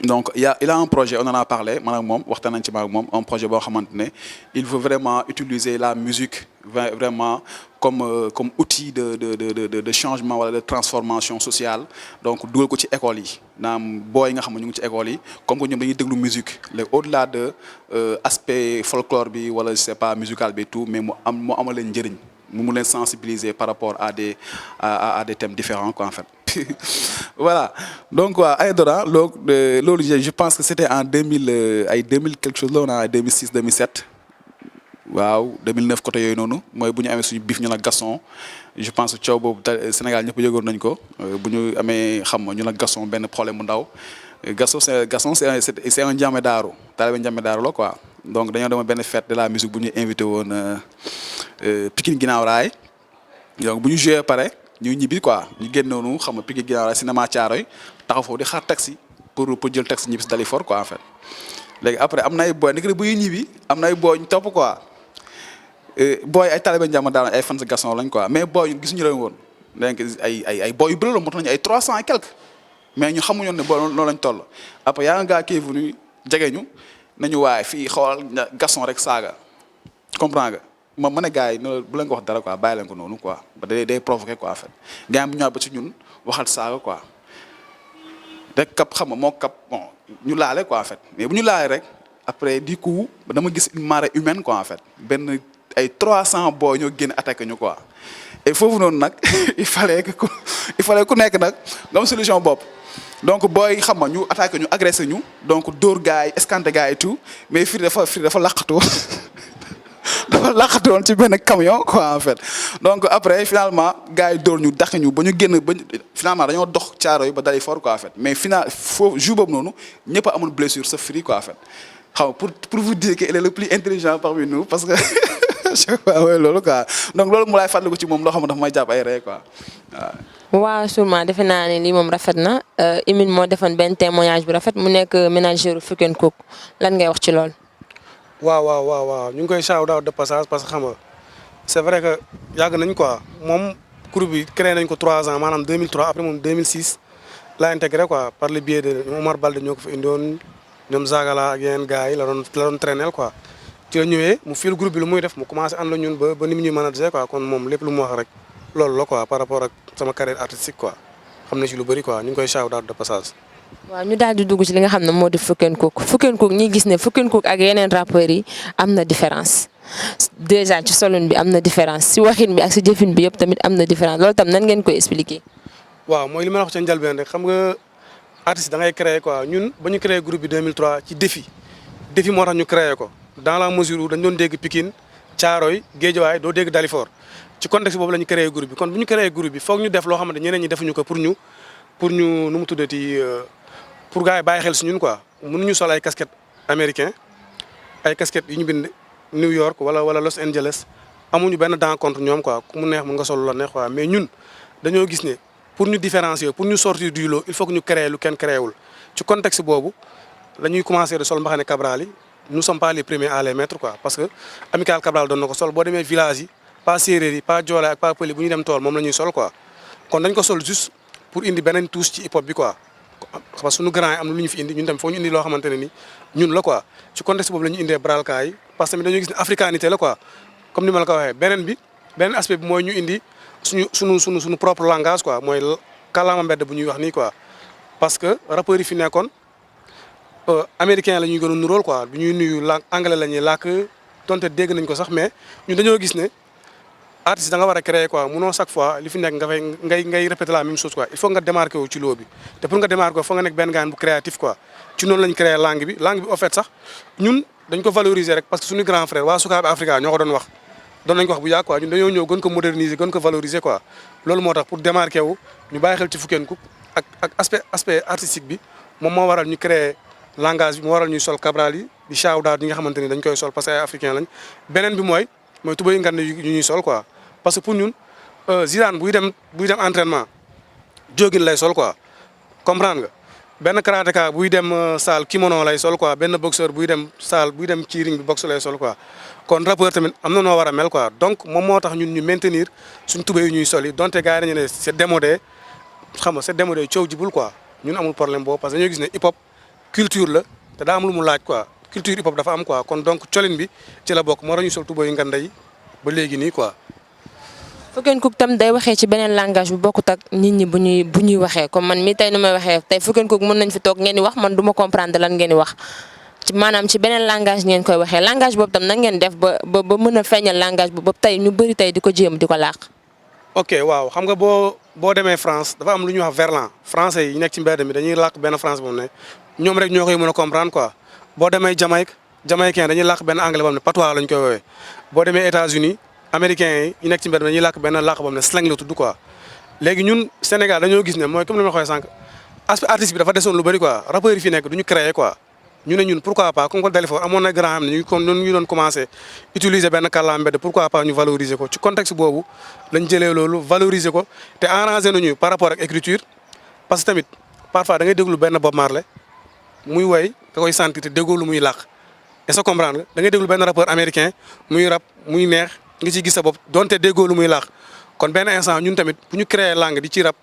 donc il a un projet on en a parlé man ak moom waxtaan nañ ci ma ak moom un projet boo xamante ne il veut vraiment utiliser la musique vraiment comme outil de changement wala de transformation sociale donc dugal ko ci école yi naam booy nga xam ne ñu ngi ci école yi comme que ñoom dañuy déglu musique léegi au-delà de aspect folklore bi wala je sais pas musical bi tout mais mu amal leen njëriñ mu leen sensibiliser par rapport à des thèmes différents quoi en fait voilà donc waa Aïdara loolu je pense que c'était en 2000 quelque chose la woon en 2006 2007 waaw 2009 côté yooyu noonu mooy bu ñu amee suñu bif ñu la Gaston je pense que coow boobu Sénégal ñëpp yëgoon nañ ko bu ñu amee xam nga ñu la Gaston benn problème bu ndaw Gaston c'est un njàmbe daaru taalibe njàmbe daaru la quoi donc dañoo demoon benn fête de la musique bu ñu invité woon Pikine ginnaaw raay donc bu ñu joué pare ñu ñibbi quoi ñu génn noonu xam nga Pikine ginnaaw raay cinéma Thiaroye taxaw foofu di xaar taxi pour jël taxi ñibbi si Dalifort quoi en fait léegi après am na ay boy nekk bu ñuy ñibbi am na ay boy ñu topp quoi boy ay talibé njàmm daal ay fans Gaston lañ quoi mais boy ñu gisuñu leen woon donc ay boy yu bëri la moo tax nañu ay 300 et quelques mais ñu xamuñu ne boo loolu lañ toll après yaa nga gaa kii venu jege ñu nañu waaye fii xoolal Gaston rek saaga comprends nga ma ne gars yi bu leen ko wax dara quoi bàyyi leen ko noonu quoi ba day provoqué quoi en fait gars yi bu ñëwaat ba ci ñun waxal saaga quoi rek kap xam nga moo kap bon ñu laale quoi en fait mais bu ñu laale rek après du coup dama gis une marée humaine quoi en fait benn ay 300 boy ñoo génn attaqué ñu quoi et foofu noonu nag il fallait ku nekk nag nga am solution bopp donc booy xam nga ñu attaqué ñu agressé ñu donc dóor gars yi escanté gars yi tout mais firi dafa laqatu dafa laqatu woon ci benn camion quoi en fait donc après finalement gars yi dóor ñu dàq ñu ba ñu génn ba finalement dañoo dox caaro yi ba dali fort quoi en fait mais foofu jour boobu noonu ñëpp a amoon blessure sa fri quoi en fait xam nga pour vous dire que il est le plus intelligent parmi nous parce que chaque fois ouais loolu quoi donc loolu mu laay fàttaliku ci moom loo xam ne dafa may jàpp ay ree quoi waaw. waaw sûrement defe naa ne lii moom rafet na Emile moo defoon benn témoignage bu rafet mu nekk ménageur Fuken Cook lan ngay wax ci lool. waaw ñu ngi koy shout out de passage parce que xam nga c'est vrai que yàgg nañ quoi moom groupe bi créé nañ ko 3 ans maanaam 2003 après moom 2006 la intégré quoi par le biais de Omar Balde ñoo ko fa indiwoon ñoom Zagala ak yeneen gars yi la doon traîner quoi. ci la ñëwee mu fil groupe bi lu muy def mu commencé ànd la ñun ba ni mu ñuy manager quoi kon moom lépp lu mu wax rek loolu la quoi par rapport ak sama carrière artistique quoi xam na ci lu bëri quoi ñu ngi koy shout out de passage. waaw ñu daal di dugg ci li nga xam ne moo di Fuken Cook ñi gis ne Fuken Cook ak yeneen rappeurs yi am na différence déjà ci solun bi am na différence si waxin bi ak si jëfin bi yëpp tamit am na différence loolu tam nan ngeen koy expliquer. waaw mooy li ma wax ca njëlbeen rek xam nga artiste da ngay créer quoi ñun ba ñu créé groupe bi 2003 ci défi moo tax ñu créé ko dans la mesure où dañ doon dégg Pikine Thiaroye Guédiawaye doo dégg Dalifort ci contexte boobu la ñu créé groupe bi kon bu ñu créé groupe bi foog ñu def loo xamante ñeneen ñi defuñu ko pour ñu nu mu tuddati pour gars yi bàyyi xel si ñun quoi mënuñu sol ay casquette américain ay casquette yu ñu bind New York wala Los Angeles amuñu benn dent contre ñoom quoi ku mu neex mun nga sol la neex quoi mais ñun dañoo gis ne pour ñu différencier pour ñu sortir du lot il faut que ñu créer lu kenn créé wul ci contexte boobu la ñuy commencé de sol mbaxane Cabral yi nous sommes pas les premiers à les mettre quoi parce que Amical Cabral doon na ko sol boo demee village yi pas séeréer yi pas joolaa ak pas pël yi bu ñu dem tool moom la ñuy sol quoi kon dañ ko sol juste pour indi beneen touche ci hip hop bi quoi parce que suñu grand yi am na lu ñu fi indi ñun tamit foo ñu indi loo xamante ne ni ñun la quoi ci contexte boobu la ñu indee bralka yi parce que tamit dañoo gis ne africanité la quoi comme ni ma la ko waxee beneen aspect bi mooy ñu indi suñu propre langage quoi mooy kàllaama mbedd bu ñuy wax nii quoi parce que rappeurs yi fi nekkoon américain la ñuy gën a nuróol quoi bu ñuy nuyu anglais la ñuy làkk donte dégg nañ ko sax mais ñun dañoo gis ne artiste da nga war a créer quoi munoo chaque fois li fi nekk nga fay ngay répéter la même chose quoi il faut nga démarquer wu ci loo bi te pour nga démarquer faut nga nekk benn gaan bu créatif quoi ci noonu lañ créer langue bi au fait sax ñun dañ ko valoriser rek parce que suñu grand frère waa Sukaabe Africa ñoo ko doon wax bu yàgg quoi ñun dañoo ñëw gën ko moderniser gën ko valoriser quoi loolu moo tax pour démarquer wu ñu bàyyi xel ci Fuken Cook ak aspect artistique bi moom moo waral ñu créer langage bi moo waral ñuy sol Cabral yi di shout-out yi nga xamante ni dañ koy sol parce que ay africain lañ beneen bi mooy tubéy ngand yu ñuy sol quoi parce que pour ñun Zidane buy dem entraînement jogging lay sol quoi comprendre nga benn karatéka buy dem salle kimono lay sol quoi benn boxeur buy dem ci ring bi boxe lay sol quoi kon rappeur tamit am na noo war a mel quoi donc moom moo tax ñun ñu maintenir suñ tubéy yu ñuy sol yi donte gars yi dañu ne c'est démodé xam nga c'est démodé coow jibul quoi ñun amul problème boobu parce que dañoo gis ne hip hop culture la te daa am lu mu laaj quoi culture hip hop dafa am quoi kon donc colin bi ci la bokk moo tax ñu sol tubéy yu nganda yi ba léegi nii quoi. Fuken Cook tam day waxee ci beneen langage bu bokkut ak nit ñi bu ñuy waxee comme man mii tey nu may waxee tey Fuken Cook mën nañ fi toog ngeen di wax man du ma comprendre lan ngeen di wax ci maanaam ci beneen langage ngeen koy waxee langage boobu tam nan ngeen def ba mën a feeñal langage boobu tey ñu bëri tey di ko jéem di ko làq. ok waaw xam nga boo demee France dafa am lu ñuy wax verlan français yi nekk ci mbedd mi dañuy làq benn France boobu ne ñoom rek ñoo koy mën a comprendre quoi boo demee jamaïcain dañuy làq benn anglais boobu ne patois lañ koy woowee boo demee États-Unis américains yi nekk ci mbedd mi dañuy làkk benn làkk boobu ne slang la tudd quoi léegi ñun Sénégal dañoo gis ne mooy comme li ma waxee sànq aspect artiste bi dafa desoon lu bëri quoi rappeurs yi fi nekk du ñu créer quoi ñu ne ñun pourquoi pas comme que Dalifort amoon na grand xam ne ñu doon commencé utiliser benn kàllaama mbedd pourquoi pas ñu valoriser ko ci contexte boobu lañ jëlee loolu valoriser ko te arrangé nañu par rapport ak écriture parce que tamit parfois da ngay déglu benn Bob Marley muy woy nga koy sentir te déggoo lu muy làkk est-ce que comprendre nga da ngay déglu benn rappeur américain muy rap muy neex nga ciy gis sa bopp donte déggoo lu muy làkk kon benn instant ñun tamit bu ñu créer langue di ci rap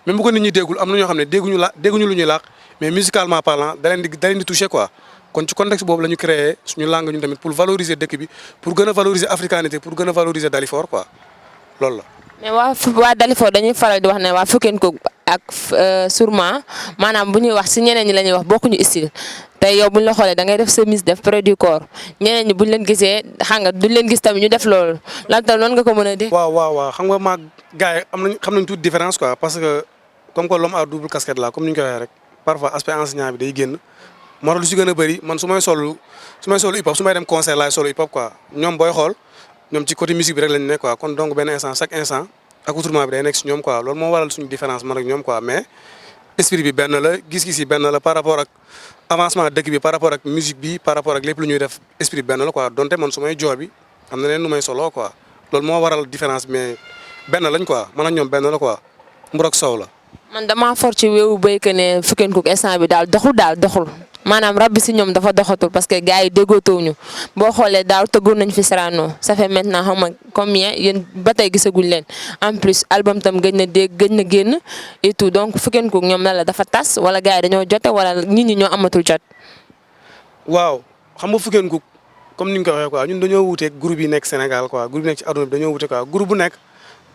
même bu ko nit ñi déggul am na ñoo xam ne dégguñu lu ñuy làkk mais musicalement parlant da leen di toucher quoi kon ci contexte boobu la ñu créé suñu langue ñun tamit pour valoriser dëkk bi pour gën a valoriser africanité pour gën a valoriser Dalifort quoi loolu la. mais waa Dalifort dañuy faral di wax ne waa Fuken Cook ak sûrement maanaam bu ñuy wax si ñeneen ñi la ñuy wax bokkuñu style tey yow buñ la xoolee da ngay def chemise def près du corps ñeneen ñi buñ leen gisee xam nga duñ leen gis tamit ñu def loolu lan tam noonu nga ko mën a dégg. waaw xam nga maag gars yi xam nañ toute différence quoi parce que comme que l'homme à double casquette là comme ni ñu ko waxee rek parfois aspect enseignant bi day génn moo tax lu si gën a bëri man su may sol hip hop su may dem concert laay solo hip hop quoi ñoom booy xool ñoom ci côté musique bi rek lañ nekk quoi kon donc benn instant chaque instant accoutrement bi day nekk si ñoom quoi loolu moo waral suñu différence man ak ñoom quoi mais esprit bi benn la gis-gis yi benn la par rapport ak avancement dëkk bi par rapport ak musique bi par rapport ak lépp lu ñuy def esprit bi benn la quoi donte man su may joo bi am na leen nu may solo quoi loolu moo waral différence bi mais benn lañ quoi man ak ñoom benn la quoi mbur ak sow la. man damaa for ci wéewu béykat ne Fukkenkook instant bi daal doxul maanaam rab bi si ñoom dafa doxatul parce que gars yi déggootowuñu boo xoolee daaw tëggoon nañ fi Sorano ça fait maintenant xam nga combien yéen ba tey gisaguñ leen en plus album tam gëj na génn et tout donc Fukkenkook ñoom la dafa tas wala gars yi dañoo jote wala nit ñi ñoo amatul jot. waaw xam nga Fukkenkook comme ni nga ko waxee quoi ñun dañoo wuuteeg groupe yi nekk Sénégal quoi groupe yi nekk ci àdduna bi dañoo wuute quoi groupe bu nekk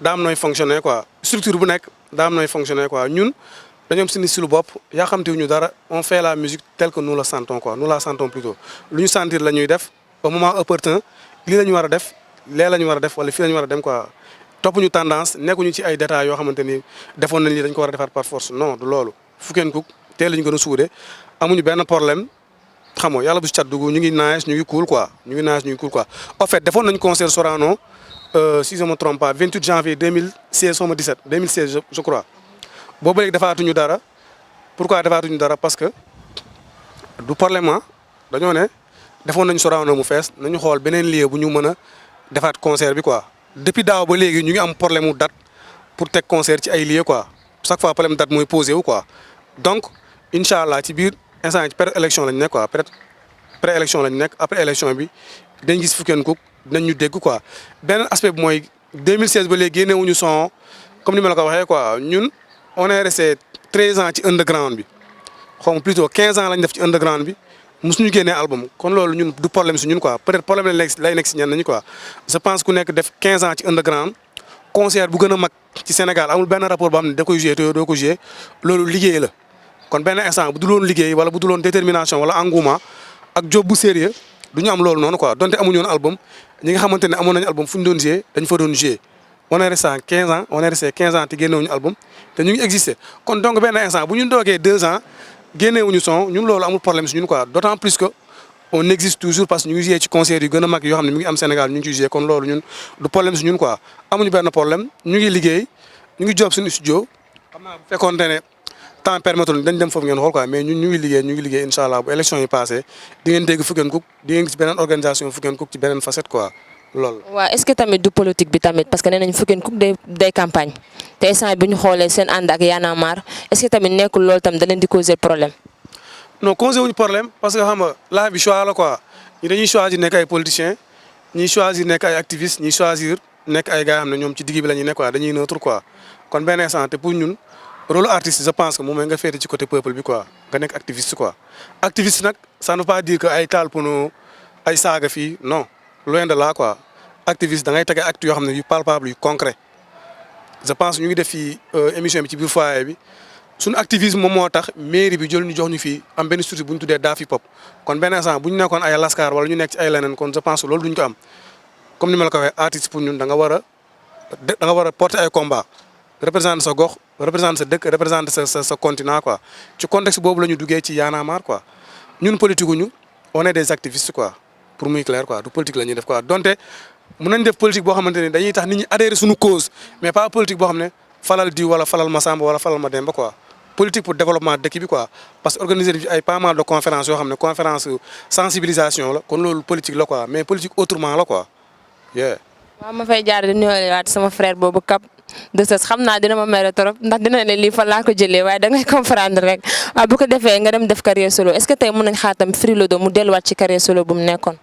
daa am nooy fonctionner quoi structure bu nekk daa am nooy fonctionner quoi ñun. dañoo am suñu style bopp yaa xamtewuñu dara on fait la musique telle que nous la sentons quoi nous la sentons plutôt lu ñu sentir la ñuy def au moment opportun lii la ñu war a def lee la ñu war a def wala fii la ñu war a dem quoi topp ñu tendance nekkuñu ci ay détails yoo xamante ni defoon nañ lii dañ ko war a defaat par force non du loolu Fukkenkook teel la ñu gën a suude amuñu benn problème xam nga yàlla bu si cat dugg ñu ngi nice ñu ngi cool quoi en fait defoon nañ concert Sorano si je me trompe pas 28 janvier 2016 xaw ma 2016 je crois boobu léegi defaatuñu dara pourquoi defaatuñu dara parce que du problème dañoo ne defoon nañu Sorano mu fees nañu xool beneen lieu bu ñu mën a defaat concert bi quoi depuis daaw ba léegi ñu ngi am problème mu date pour teg concert ci ay lieu quoi chaque fois problème date mooy posé wu quoi donc incha allah ci biir instant ci pré élection lañ nekk quoi pré élection lañ nekk après élection bi dañ gis Fukkenkook dinañ ñu dégg quoi beneen aspect bi mooy 2016 ba léegi génnewuñu son comme ni ma la ko waxee quoi ñun. on est resté 13 ans ci underground bi xaw ma plutôt 15 ans lañ def ci underground bi mosuñu génnee album kon loolu ñun du problème si ñun quoi peut-être problème lay nekk si ñenn ñi quoi. je pense ku nekk def 15 ans ci underground concert bu gën a mag ci Sénégal amul benn rapport boo xam ne da koy joué te doo ko joué loolu liggéey la kon benn instant bu duloon liggéey wala bu duloon détermination wala engouement ak job bu sérieux du ñu am loolu noonu quoi donte amuñu woon album ñi nga xamante ne amoon nañu album fu ñu doon joué dañ fa doon joué. on est resté 15 ans on est resté 15 ans te génnewuñu album te ñu ngi existé kon donc benn instant bu ñu doogee 2 ans génnewuñu son ñun loolu amul problème si ñun quoi d'autant plus que on existe toujours parce que ñu ngi joué ci concert yu gën a mag yoo xam ne mi ngi am Sénégal ñu ngi ciy joué kon loolu ñun du problème si ñun quoi amuñu benn problème ñu ngi liggéey ñu ngi job suñu studio xam naa bu fekkoonte ne temps permettre dañ dem foofu ngeen xool quoi mais ñun ñu ngi liggéey incha allah bu élection yi passé di ngeen dégg Fukkenkook di ngeen gis beneen organisation Fukkenkook ci beneen facette quoi loolu. waaw est-ce que tamit du politique bi tamit parce que nee nañ Fukkenkook day campagne te instant bi ñu xoolee seen ànd ak Y'en a marre est-ce que tamit nekkul loolu tam da leen di causer problème. non causé wuñu problème parce que xam nga la bi choix la quoi ñi dañuy choisir nekk ay politiciens ñi choisir nekk ay activistes ñi choisir nekk ay gars xam ne ñoom ci digg bi la ñuy nekk quoi dañuy neutre quoi kon benn instant te pour ñun rôle artiste je pense que moom mooy nga féete ci côté peuple bi quoi nga nekk activiste quoi. activiste nag ça ne veut pas dire que ay taal pono ay saaga fii non loin de là quoi activiste da ngay tege actes yoo xam ne yu palpable yu concret je pense ñu ngi def fii émission bi ci biir foyer bi. suñu activisme moom moo tax mairie bi jël ñu jox ñu fii am benn structure bu ñu tuddee Dafi Pop kon benn instant bu ñu nekkoon ay Laskar wala ñu nekk ci ay leneen kon je pense loolu duñ ko am comme ni ma la ko waxee artiste pour ñun da nga war a porter ay combat représenter sa gox représenter sa dëkk représenter sa continent quoi ci contexte boobu la ñu duggee ci Y'en a marre quoi ñun politique ñu on est des activistes quoi pour muy clair quoi du politique la ñuy def quoi donte mën nañ def politique boo xamante ne dañuy tax nit ñi adhérer suñu cause mais pas politique boo xam ne falal diw wala falal ma Samba wala falal ma Demba quoi. politique pour développement dëkk bi quoi parce que organiser ay pas mal de conférences yoo xam ne conférence sensibilisation la kon loolu politique la quoi mais politique autrement la quoi. waaw ma fay jaar di nuyuwaat sama frère boobu Cap de Sës xam naa dina ma mere trop ndax dina ne lii fa laa ko jëlee waaye da ngay comprendre rek waaw bu ko defee nga dem def carrière solo est-ce que tey mën nañ xaar tam Frilodo mu delluwaat ci carrière solo bu mu nekkoon.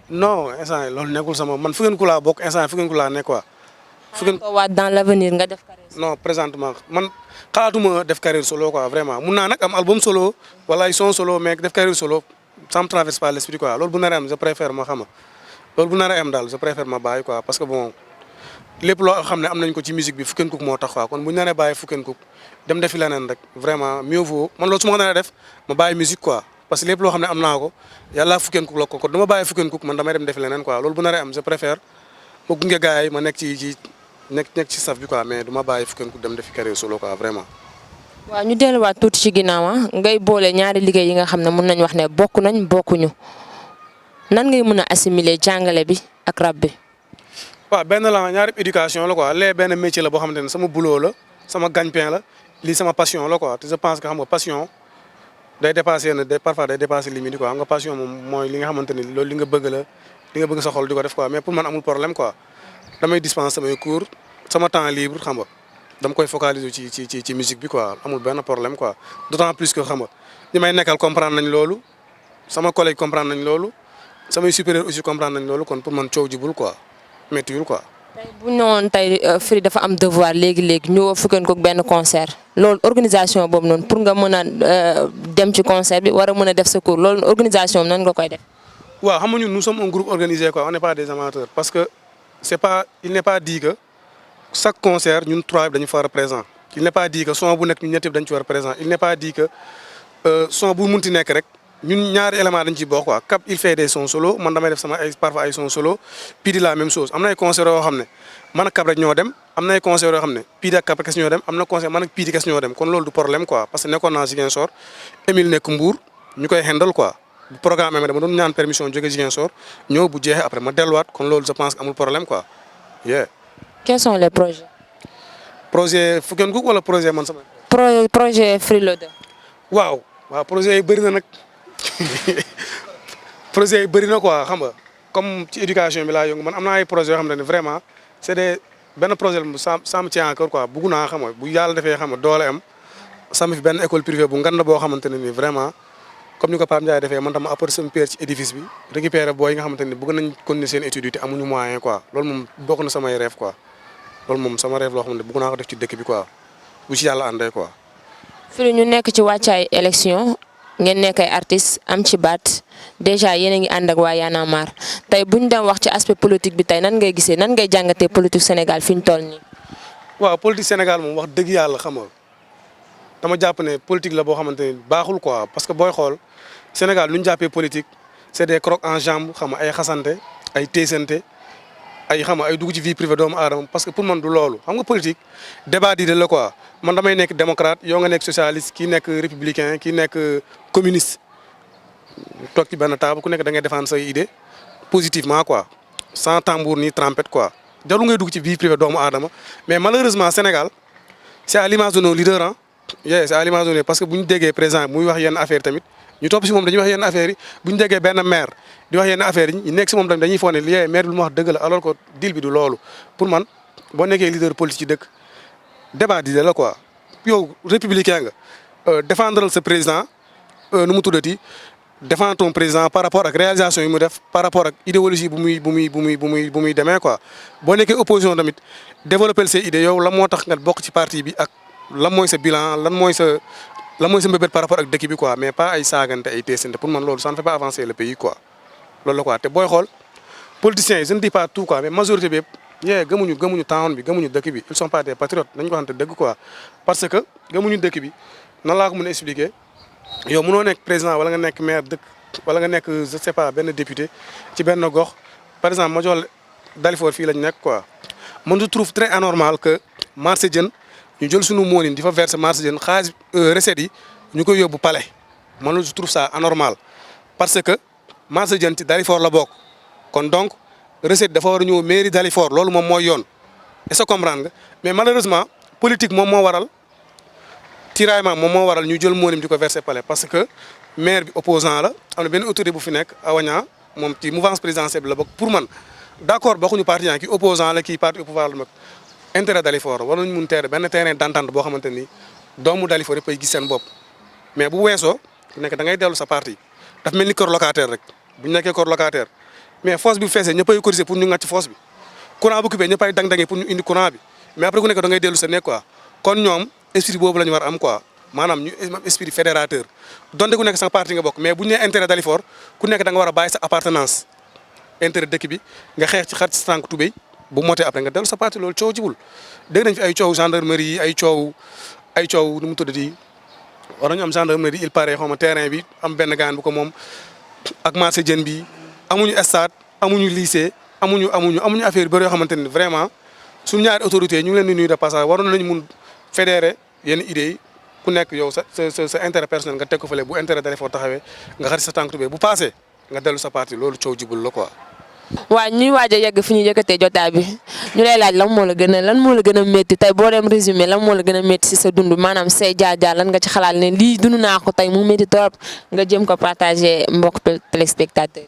non instant yii loolu nekkul sama man Fukkenkook laa bokk instant yii Fukkenkook laa nekk quoi. ko waat dans l'avenir nga def carrière solo. non présentement man xalaatuma def carrière solo quoi vraiment mun naa nag am album solo wala ay son solo mais def carrière solo ça me traverse pas l'esprit quoi loolu bu naree am je préfère ma xama loolu bu naree am daal je préfère ma bàyyi quoi parce que bon lépp loo xam ne am nañ ko ci musique bi Fukkenkook moo tax quoi kon bu ñu naree bàyyi Fukkenkook dem defi leneen rek vraiment mieux vaut man loolu su ma ko naree def ma bàyyi musique quoi parce que lépp loo xam ne am naa ko yàlla Fukkenkook la ko kon dama bàyyi Fukkenkook man damay dem defi leneen quoi loolu bu naree am je préfère ma gunge gars yi ma nekk nekk ci staff bi quoi mais du ma bàyyi Fukkenkook dem defi carrière solo quoi vraiment. waaw ñu delluwaat tuuti ci ginnaaw ngay boole ñaari liggéey yi nga xam ne mën nañ wax ne bokkuñu nan ngay mën a assimiler jàngale bi ak rap bi. waaw benn la ñaari éducation la quoi lee benn métier la boo xamante ne sama boulot la sama gagne-pain la lii sama passion la quoi te je pense que xam nga passion day dépassé na parfois day dépassé limite yi quoi xam nga passion moom mooy li nga xamante ni loolu li nga bëgg la li nga bëgg sa xol di ko def quoi mais pour man amul problème quoi damay dispense samay cours sama temps libre xam nga dama koy focaliser ci musique bi quoi amul benn problème quoi d'autant plus que xam nga ñi may nekkal comprendre nañ loolu sama collègue comprendre nañ loolu samay supérieur aussi comprendre nañ loolu kon pour man coow jibul quoi méttiwul quoi. tey bu ñu ñëwoon tey Free dafa am devoir léegi ñu woo Fukkenkook benn concert loolu organisation boobu noonu pour nga mën a dem ci concert bi war a mën a def sa cours loolu organisation bi nan nga koy def. waaw xam nga ñun nous sommes un groupe organisé quoi on n'est pas des amateurs parce que il n'est pas dit que chaque concert ñun trois dañu fa war a présent il n'est pas dit que son bu nekk ñun ñett dañu ci war a présent il n'est pas dit que son bu munti nekk rek. ñun ñaari élément dañ ci bokk quoi Cap il fait des sons solo man damay def sama ay parfois ay sons solo Pidi la même chose am na ay concerts yoo xam ne man ak Cap rek ñoo dem am na ay concerts yoo xam ne Pidi ak Cap kes ñoo dem am na concert man ak Pidi kes ñoo dem kon loolu du problème quoi parce que nekkoon naa Ziguinchor Émile nekk Mbour ñu koy handle quoi bu programme ma dama doon ñaan permission jóge Ziguinchor ñëw bu jeexee après ma delluwaat kon loolu je pense que amul problème quoi yeah. Quels sont les projets. projet Fukkenkook wala projet man sama. projet Free Loader. waaw projet yi bëri na nag. projet yi bëri na quoi xam nga comme ci éducation bi laa yëngu man am na ay projets yoo xam ne vraiment c'est des benn projet ça me tient à cœur quoi bugg naa xam nga bu yàlla defee xam nga doole am sama fi benn école privée bu ngand boo xamante ne ni vraiment comme ni ko Pape Ndiaye defee man tam ma apporter sama pierre ci édifice bi récupérer booy yi nga xamante ne bëgg nañ continuer seen études yi te amuñu moyen quoi loolu moom bokk na samay rêve quoi loolu moom sama rêve loo xam ne bëgg naa ko def ci dëkk bi quoi bu ci yàlla àndee quoi. Free ñu nekk ci wàccaay élection ngeen nekk ay artistes am ci baat déjà yéen a ngi ànd ak waa Y'en a marre tey bu ñu dem wax ci aspect politique bi tey nan ngay gisee nan ngay jàngatee politique Sénégal fi ñu toll nii. waaw politique Sénégal moom wax dëgg yàlla xam nga dama jàpp ne politique la boo xamante ni baaxul quoi parce que booy xool Sénégal lu ñu jàppee politique c'est des crocs en jambe xam nga ay xasante ay teesante ay xam nga ay dugg ci vie privée doomu aadama parce que pour man du loolu xam nga politique débat d'idées la quoi man damay nekk démocrate yow nga nekk socialiste kii nekk républicain kii nekk communiste toog ci benn table ku nekk da ngay défendre say idée positivement quoi sans tambour ni trompette quoi jarul ngay dugg ci vie privée doomu aadama mais malheureusement Sénégal c'est à l'image de nos leaders ah c'est à l'image de nos parce que bu ñu déggee président muy wax yenn affaire tamit ñu topp si moom dañuy wax yenn affaires yi bu ñu déggee benn maire di wax yenn affaires yi ñu nekk si moom tamit dañuy foog ne lii maire bi lu mu wax dëgg la alors que deal bi du loolu pour man boo nekkee leader politique ci dëkk débat d'idées la quoi yow républicain nga défendre sa président nu mu tuddati défendre ton président par rapport ak réalisation yi mu def par rapport ak idéologie bu muy demee quoi boo nekkee opposition tamit développer ses idées yow la moo tax nga bokk ci parti bi ak lan mooy sa bilan lan mooy sa mbébét par rapport ak dëkk bi quoi mais pas ay saagante ay teesante pour man loolu ça ne fait pas avancer le pays quoi loolu la quoi te booy xool politiciens yi je ne dis pas tout quoi mais majorité bi yëpp gëmuñu town bi gëmuñu dëkk bi ils sont pas des patriotes nañu ko xamante dëgg quoi parce que gëmuñu dëkk bi nan laa ko mën a expliquer yow mënoo nekk président wala nga nekk maire dëkk wala nga nekk je sais pas benn député ci benn gox par exemple ma jox Dalifort fii lañ nekk quoi man je trouve très anormal que marché jën ñu jël suñu moonin di fa verser marché jën xaalis recettes yi ñu koy yóbbu palais man je trouve ça anormal parce que marché jën ci Dalifort la bokk kon donc recette dafa war a ñëw mairie Dalifort loolu moom mooy yoon est-ce que comprendre nga mais malheureusement politique moom moo waral tiraillement moom moo waral ñu jël moonim di ko verser palais parce que maire bi opposant la am na benn autorité bu fi nekk Awaña moom ci mouvance présidentielle bi la bokk pour man d'accord bokkuñu parti ki opposant la kii parti au pouvoir la mag intérêt Dalifort war nañu mun teere benn terrain d'entente boo xamante ni doomu Dalifort yëpp ay gis seen bopp mais bu weesoo ku nekk da ngay dellu sa parti daf mel ni kër locataire rek bu ñu nekkee kër locataire mais fosse bi feesee ñëppay cotiser pour ñu ngàcc fosse bi courant bu coupé ñëppay dang-dangee pour ñu indi courant bi mais après ku nekk da ngay dellu sa nekk quoi kon ñoom esprit boobu la ñu war am quoi maanaam ñu esprit fédérateur donte ku nekk sa parti nga bokk mais bu ñu nee intérêt Dalifort ku nekk da nga war a bàyyi sa appartenance intérêt dëkk bi nga xeex ci xar ci tànk tubéy bu motee après nga dellu sa parti loolu coow jibul dégg nañ fi ay coow gendarmerie yi ay coow nu mu tuddati war nañu am gendarmerie il paraît xaw ma terrain bi am benn gaan bu ko moom ak marché jën bi amuñu stade amuñu lycée amuñu affaire yu bëri yoo xamante ni vraiment suñu ñaari autorités ñu ngi leen di nuyu de passage waroon nañu mun fédérer yenn idées yi ku nekk yow sa intérêt personnel nga teg ko fële bu intérêt Dalifort taxawee nga xarit sa tànk tubéy bu passé nga dellu sa parti loolu coow jibul la quoi. waaw ñuy waaj a yegg fi ñu yëkkatee jotaay bi ñu lay laaj lan moo la gën a métti tey boo dem résumé lan moo la gën a métti si sa dund maanaam say jaar-jaar lan nga ci xalaat ne lii dund naa ko tey mu métti trop nga jëm ko partagé mbokk téléspectateur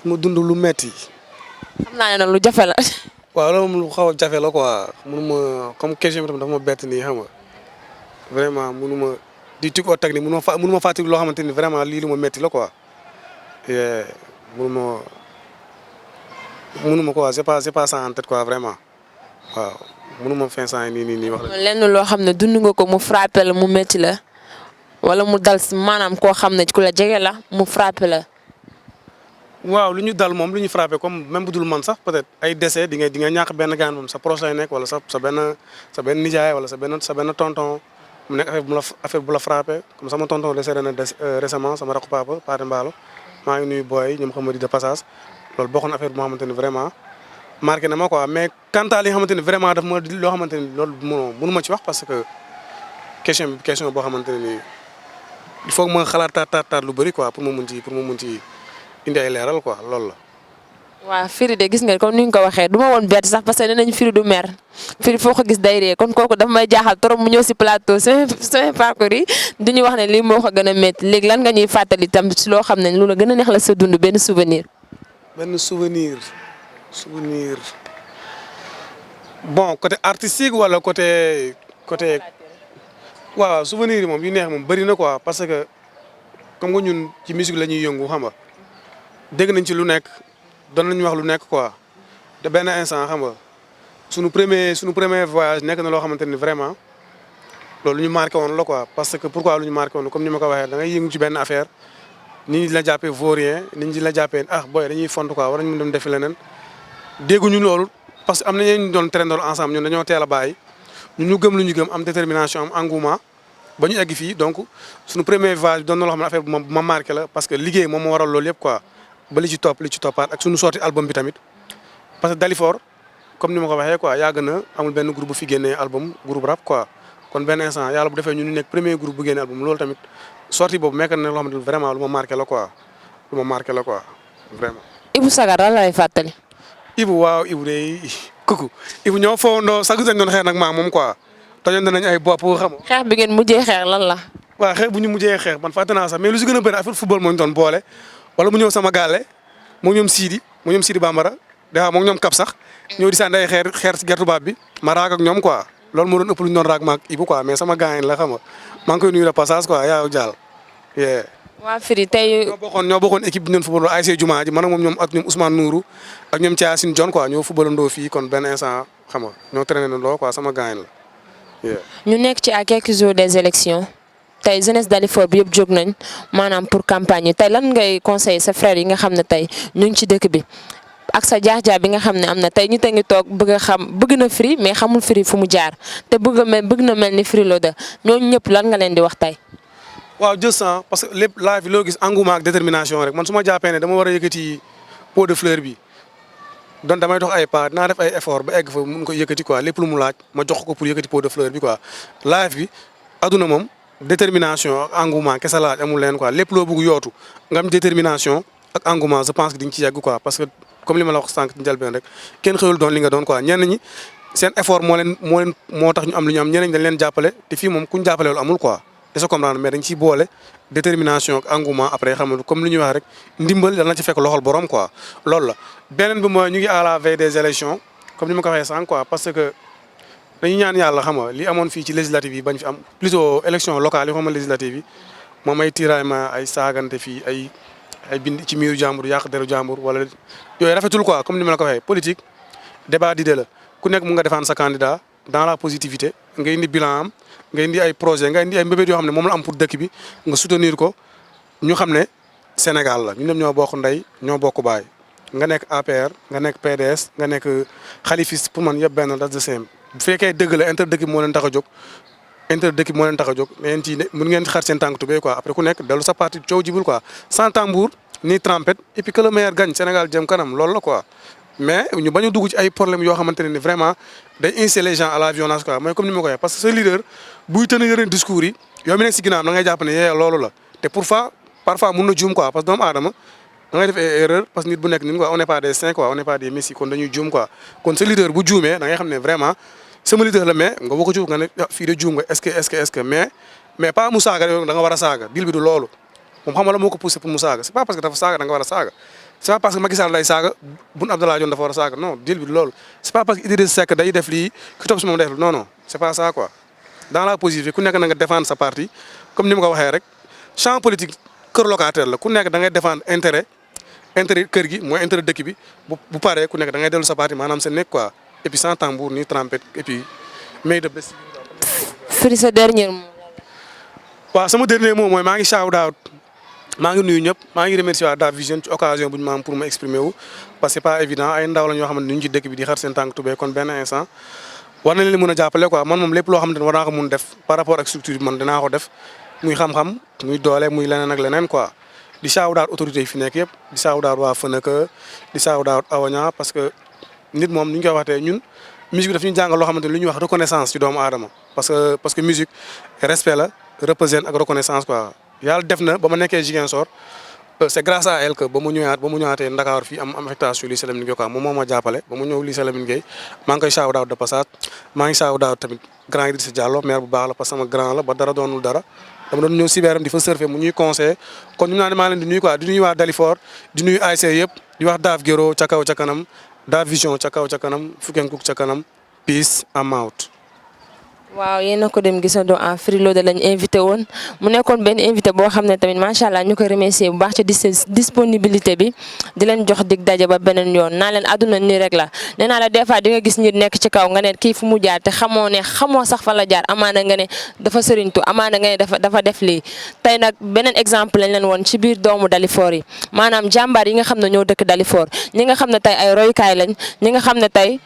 mu dund lu metti xam naa ne nag lu jafe la. waaw loolu moom lu xaw a jafe la quoi mënuma comme question bi tamit dafa ma bett nii xam nga vraiment mënuma di tig oo teg nii mënuma fàttali loo xamante ni vraiment lii lu ma metti la quoi mënuma quoi c'est pas ça en tête quoi vraiment waaw mënuma fin saa yi nii wax la. lenn loo xam ne dund nga ko mu frappé la mu métti la wala mu dal si maanaam koo xam ne ku la jege la mu frappé la. waaw lu ñu dal moom lu ñu frappé comme même bu dul man sax peut-être ay décès di nga ñàkk benn gaan moom sa proche lay nekk wala sa benn nijaay wala sa benn tonton mu nekk affaire bu la frappé comme sama tonton décédé na récemment sama rakku papa Paate Mbaalo maa ngi nuyu booy ñoom xam di de passage loolu bokkoon affaire boo xamante ni vraiment marqué na ma quoi mais quant à li nga xamante ni vraiment daf ma loo xamante ni loolu mënu ma ci wax parce que question boo xamante ne nii il faut que ma xalaat taat lu bëri quoi pour ma mun ci indi ay leeral quoi loolu la. waaw Firi de gis nga comme ni nga ko waxee du ma woon bett sax parce que nee nañ Firi du mer Firi foo ko gis day ree kon kooku dafa may jaaxal trop mu ñëw si plateau sama parcours yi di ñu wax ne lii moo ko gën a métti léegi lan nga ñuy fàttali tam si loo xam ne lu la gën a neex la sa dund benn souvenir. benn souvenir bon côté artistique wala côté waaw souvenir yi moom yu neex moom bëri na quoi parce que comme nga ñun ci musique la ñuy yëngu xam nga dégg nañ ci lu nekk doon nañu wax lu nekk quoi de benn instant xam nga sunu premier voyage nekk na loo xamante ni vraiment loolu ñu marqué woon la quoi parce que pourquoi lu ñu marqué woon comme ni ma ko waxee da ngay yëngu ci benn affaire nit ñi di la jàppee vaurien nit ñi di la jàppee booy dañuy font quoi war nañu mën dem defi leneen dégguñu loolu parce que am na ñeen ñu doon traîner ensemble ñun dañoo teel a bàyyi ñun ñu gëm lu ñu gëm am détermination am engouement ba ñu egg fii donc suñu premier voyage doon na loo xam ne affaire bu ma marqué la parce que liggéey moom moo waral loolu yëpp quoi ba li ci toppaat ak suñu sorti album bi tamit parce que Dalifort comme ni ma ko waxee quoi yàgg na amul benn groupe bu fi génnee album groupe rap quoi kon benn instant yàlla bu defee ñu nekk premier groupe bu génnee album loolu tamit sorti boobu nekk na loo xam ne vraiment lu ma marqué la quoi vraiment. Ibou Sagar lan lay fàttali. Ibou waaw Ibou de kuku Ibou ñoo fowandoo sax dañ doon xeex nag maa moom quoi tojoon nañ ay bopp xam nga. xeex bi ngeen mujjee xeex lan la. waaw xeex bu ñu mujjee xeex man fàtte naa sax mais lu si gën a bëri affaire football moo ñu doon boole wala mu ñëw sama gaale mu ñoom Sidi Bambara des fois moom ñoom Kap sax ñëw di sànni ay xeer si gerte tubaab bi ma raag ak ñoom quoi loolu moo doon ëpp lu ñu doon raag ma ak Ibou quoi mais sama gaañ la xam nga maa ngi koy nuyu de passage quoi yaa jàll. waa Firi tey. ñoo bokkoon équipe bi ñu doon football ASC Jumaa ji man ak moom ñoom Ousmane Nourou ak ñoom Thiassine John quoi ñoo footballandoo fii kon benn instant xam nga ñoo traîné na loo quoi sama gaañ la. ñu nekk ci à quelques jours des élections tey jeunesse Dalifort bi yëpp jóg nañ maanaam pour campagne yi tey lan ngay conseiller sa frère yi nga xam ne tey ñu ngi ci dëkk bi ak sa jaar-jaar bi nga xam ne am na tey ñu te ngi toog bëgg na Firi mais xamul Firi fu mu jaar te bëgg na mel ni Firi Loda ñooñu ñëpp lan nga leen di wax tey. waaw just parce que lépp live bi loo gis engouement ak détermination rek man su ma jàppee ne dama war a yëkkati pot de fleur bi donc damay dox ay pas dinaa def ay effort ba egg fa mun ko yëkkati quoi lépp lu mu laaj ma jox ko pour yëkkati pot de fleur bi quoi live bi aduna moom détermination ak engouement kese laaj amul leen quoi lépp loo bëgg yootu nga am détermination ak engouement je pense que di nga ci yegg quoi parce que comme li ma la wax sànq ci njëlbeen rek kenn xëyul doon li nga doon quoi ñenn ñi seen effort moo tax ñu am lu ñu am ñeneen ñi dañ leen jàppale te fii moom ku ñu jàppalewul amul quoi est-ce que comprendre mais dañ ciy boole détermination ak engouement après xam nga comme li ñuy wax rek ndimbal dana ci fekk loxol borom quoi loolu la. beneen bi mooy ñu ngi à la veille des élections comme ni ma ko waxee sànq quoi parce que dañu ñaan yàlla xam nga li amoon fii ci législative yi bañ fi am plutôt élection locale yi xam nga législative yi moom ay tiraillement ay saagante fii ay bind ci miiru jàmbur yàq deru jàmbur wala yooyu rafetul quoi comme ni ma la ko waxee politique débat d'idée la ku nekk mu nga défendre sa candidat dans la positivité nga indi bilan am nga indi ay projet nga indi ay mbébét yoo xam ne moom la am pour dëkk bi nga soutenir ko ñu xam ne Sénégal la ñu ñoom ñoo bokk ndey ñoo bokk baay nga nekk APR nga nekk PDS nga nekk xalifiste pour man yëpp benn that's the same bu fekkee dëgg la inter dëkk bi moo leen tax a jóg ngeen ci mun ngeen xar seen tànk tubéy quoi après ku nekk dellu sa parti coow jibul quoi sans tambour ni trompette et puis que le meilleur gagne Sénégal jëm kanam loolu la quoi mais ñu bañ a dugg ci ay problèmes yoo xamante ne ni vraiment day inciter les gens à la violence quoi mooy comme ni ma ko waxee parce que ce leader buy tenir yeneen discours yi yow mi nekk si ginnaaw da ngay jàpp ne yee loolu la te parfois mun na juum quoi parce que doomu aadama da ngay def erreur parce que nit bu nekk nit quoi on n'est pas des saints quoi on n'est pas des messi kon dañuy juum quoi kon sa leader bu juumee da ngay xam ne vraiment sama leader la mais nga boo ko juum nga ne fii de juum nga est-ce que mais pas mu saaga yow da nga war a saaga dil bi du loolu moom xam nga la moo ko poussé pour mu saaga c'est pas parce que dafa saaga da nga war a saaga c'est pas parce que Macky Sall day saaga Boun Abdallah Dionne dafa war a saaga non dil bi du loolu c'est pas parce que Idriss Seck day def lii ki topp si moom def non c'est pas ça quoi dans la positivité ku nekk na nga défendre sa parti comme ni ma ko waxee rek champ politique kër locataire la ku nekk da ngay défendre intérêt kër gi mooy intérêt dëkk bi bu paree ku nekk da ngay dellu sa parti maanaam sa nekk quoi et puis sans tambour ni trompette et puis mais de bés. Firi sa dernier mot. waaw sama dernier mot mooy maa ngi shout out maa ngi nuyu ñëpp maa ngi remercier waa Daf Vision ci occasion bu ñu ma am pour ma exprimer wu parce que c'est pas évident ay ndaw la ñoo xamante ni ñu ci dëkk bi di xar seen tànk tubéy kon benn instant war na leen mën a jàppale quoi man moom lépp loo xamante ni war naa ko mun def par rapport ak structure bi man dinaa ko def muy xam-xam muy doole muy leneen ak leneen quoi di shout out autorités yi fi nekk yëpp di shout out waa Feneka di shout out Awaña parce que nit moom ni ñu koy waxtee ñun musique bi daf ñu jàngal loo xamante ni lu ñuy wax reconnaissance ci doomu aadama parce que musique respect la représente ak reconnaissance quoi yàlla def na ba ma nekkee Ziguinchor c'est grâce à elle que ba mu ñëwaatee Ndakaaru fii am affectation lycée Lamine Gueye quoi moom moo ma jàppale ba mu ñëw lycée Lamine Gueye maa ngi koy shout out de passage maa ngi shout out tamit grand Idrissa Diallo maire bu baax la parce que sama grand la ba dara doonul dara dama doon ñëw Sibéram di fa surfer mu ñuy conseillé kon ñu naan maa leen di nuyu quoi di nuyu waa Dalifort di nuyu ASC yëpp di wax Daf Guéro ca kaw ca kanam Daf Vision ca kaw ca kanam Fukkenkook ca kanam peace am out. waaw yéen a ko dem gisandoo en Freelodé lañ invité woon mu nekkoon benn invité boo xam ne tamit macha allah ñu koy remercier bu baax ci disponibilité bi di leen jox dig daje ba beneen yoon naa leen àdduna nii rek la nee naa la des fois di nga gis nit nekk ci kaw nga ne kii fu mu jaar te xamoo sax fa la jaar amaana nga ne dafa sëriñtu amaana nga ne dafa def lii tey nag beneen exemple lañ leen woon ci biir doomu Dalifort yi maanaam jàmbaar yi nga xam ne ñoo dëkk Dalifort ñi nga xam ne tey ay royukaay lañ ñi nga xam ne tey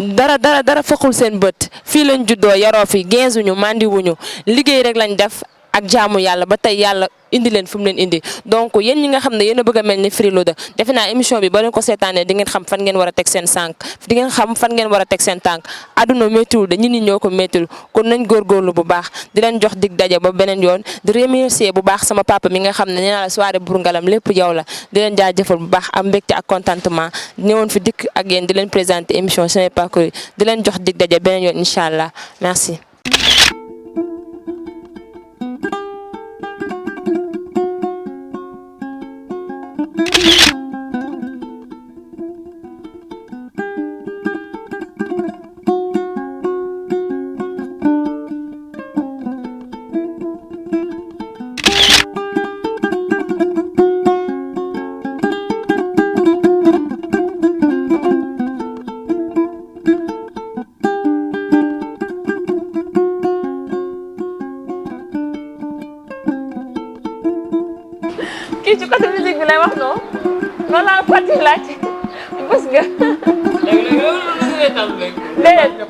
dara faqul seen bët fii lañ juddoo yaroo fi genzuñu mandiwuñu liggéey rek lañ def ak jaamu yàlla ba tey yàlla indi leen fu mu leen indi donc yéen ñi nga xam ne yéen a bëgg a mel ni Freelodé defe naa émission bi ba leen ko seetaanee di ngeen xam fan ngeen war a teg seen sànq di ngeen xam fan ngeen war a teg seen tànk àdduna méttiwul de ñit ñi ñoo ko méttiwul kon nañ góorgóorlu bu baax di leen jox dig daje ba beneen yoon di remercier bu baax sama papa mi nga xam ne nee naa la soirée Bour Ngalam lépp yow la di leen jaajëfal bu baax am mbégte ak contentement ñëwoon fi dikk ak yéen di leen présenter émission Chemin Parcours di leen jox dig daje beneen yoon incha allah merci. kii ci côté musique bi lay wax non loolu laa parti laaj bës nga. léegi loolu la ñu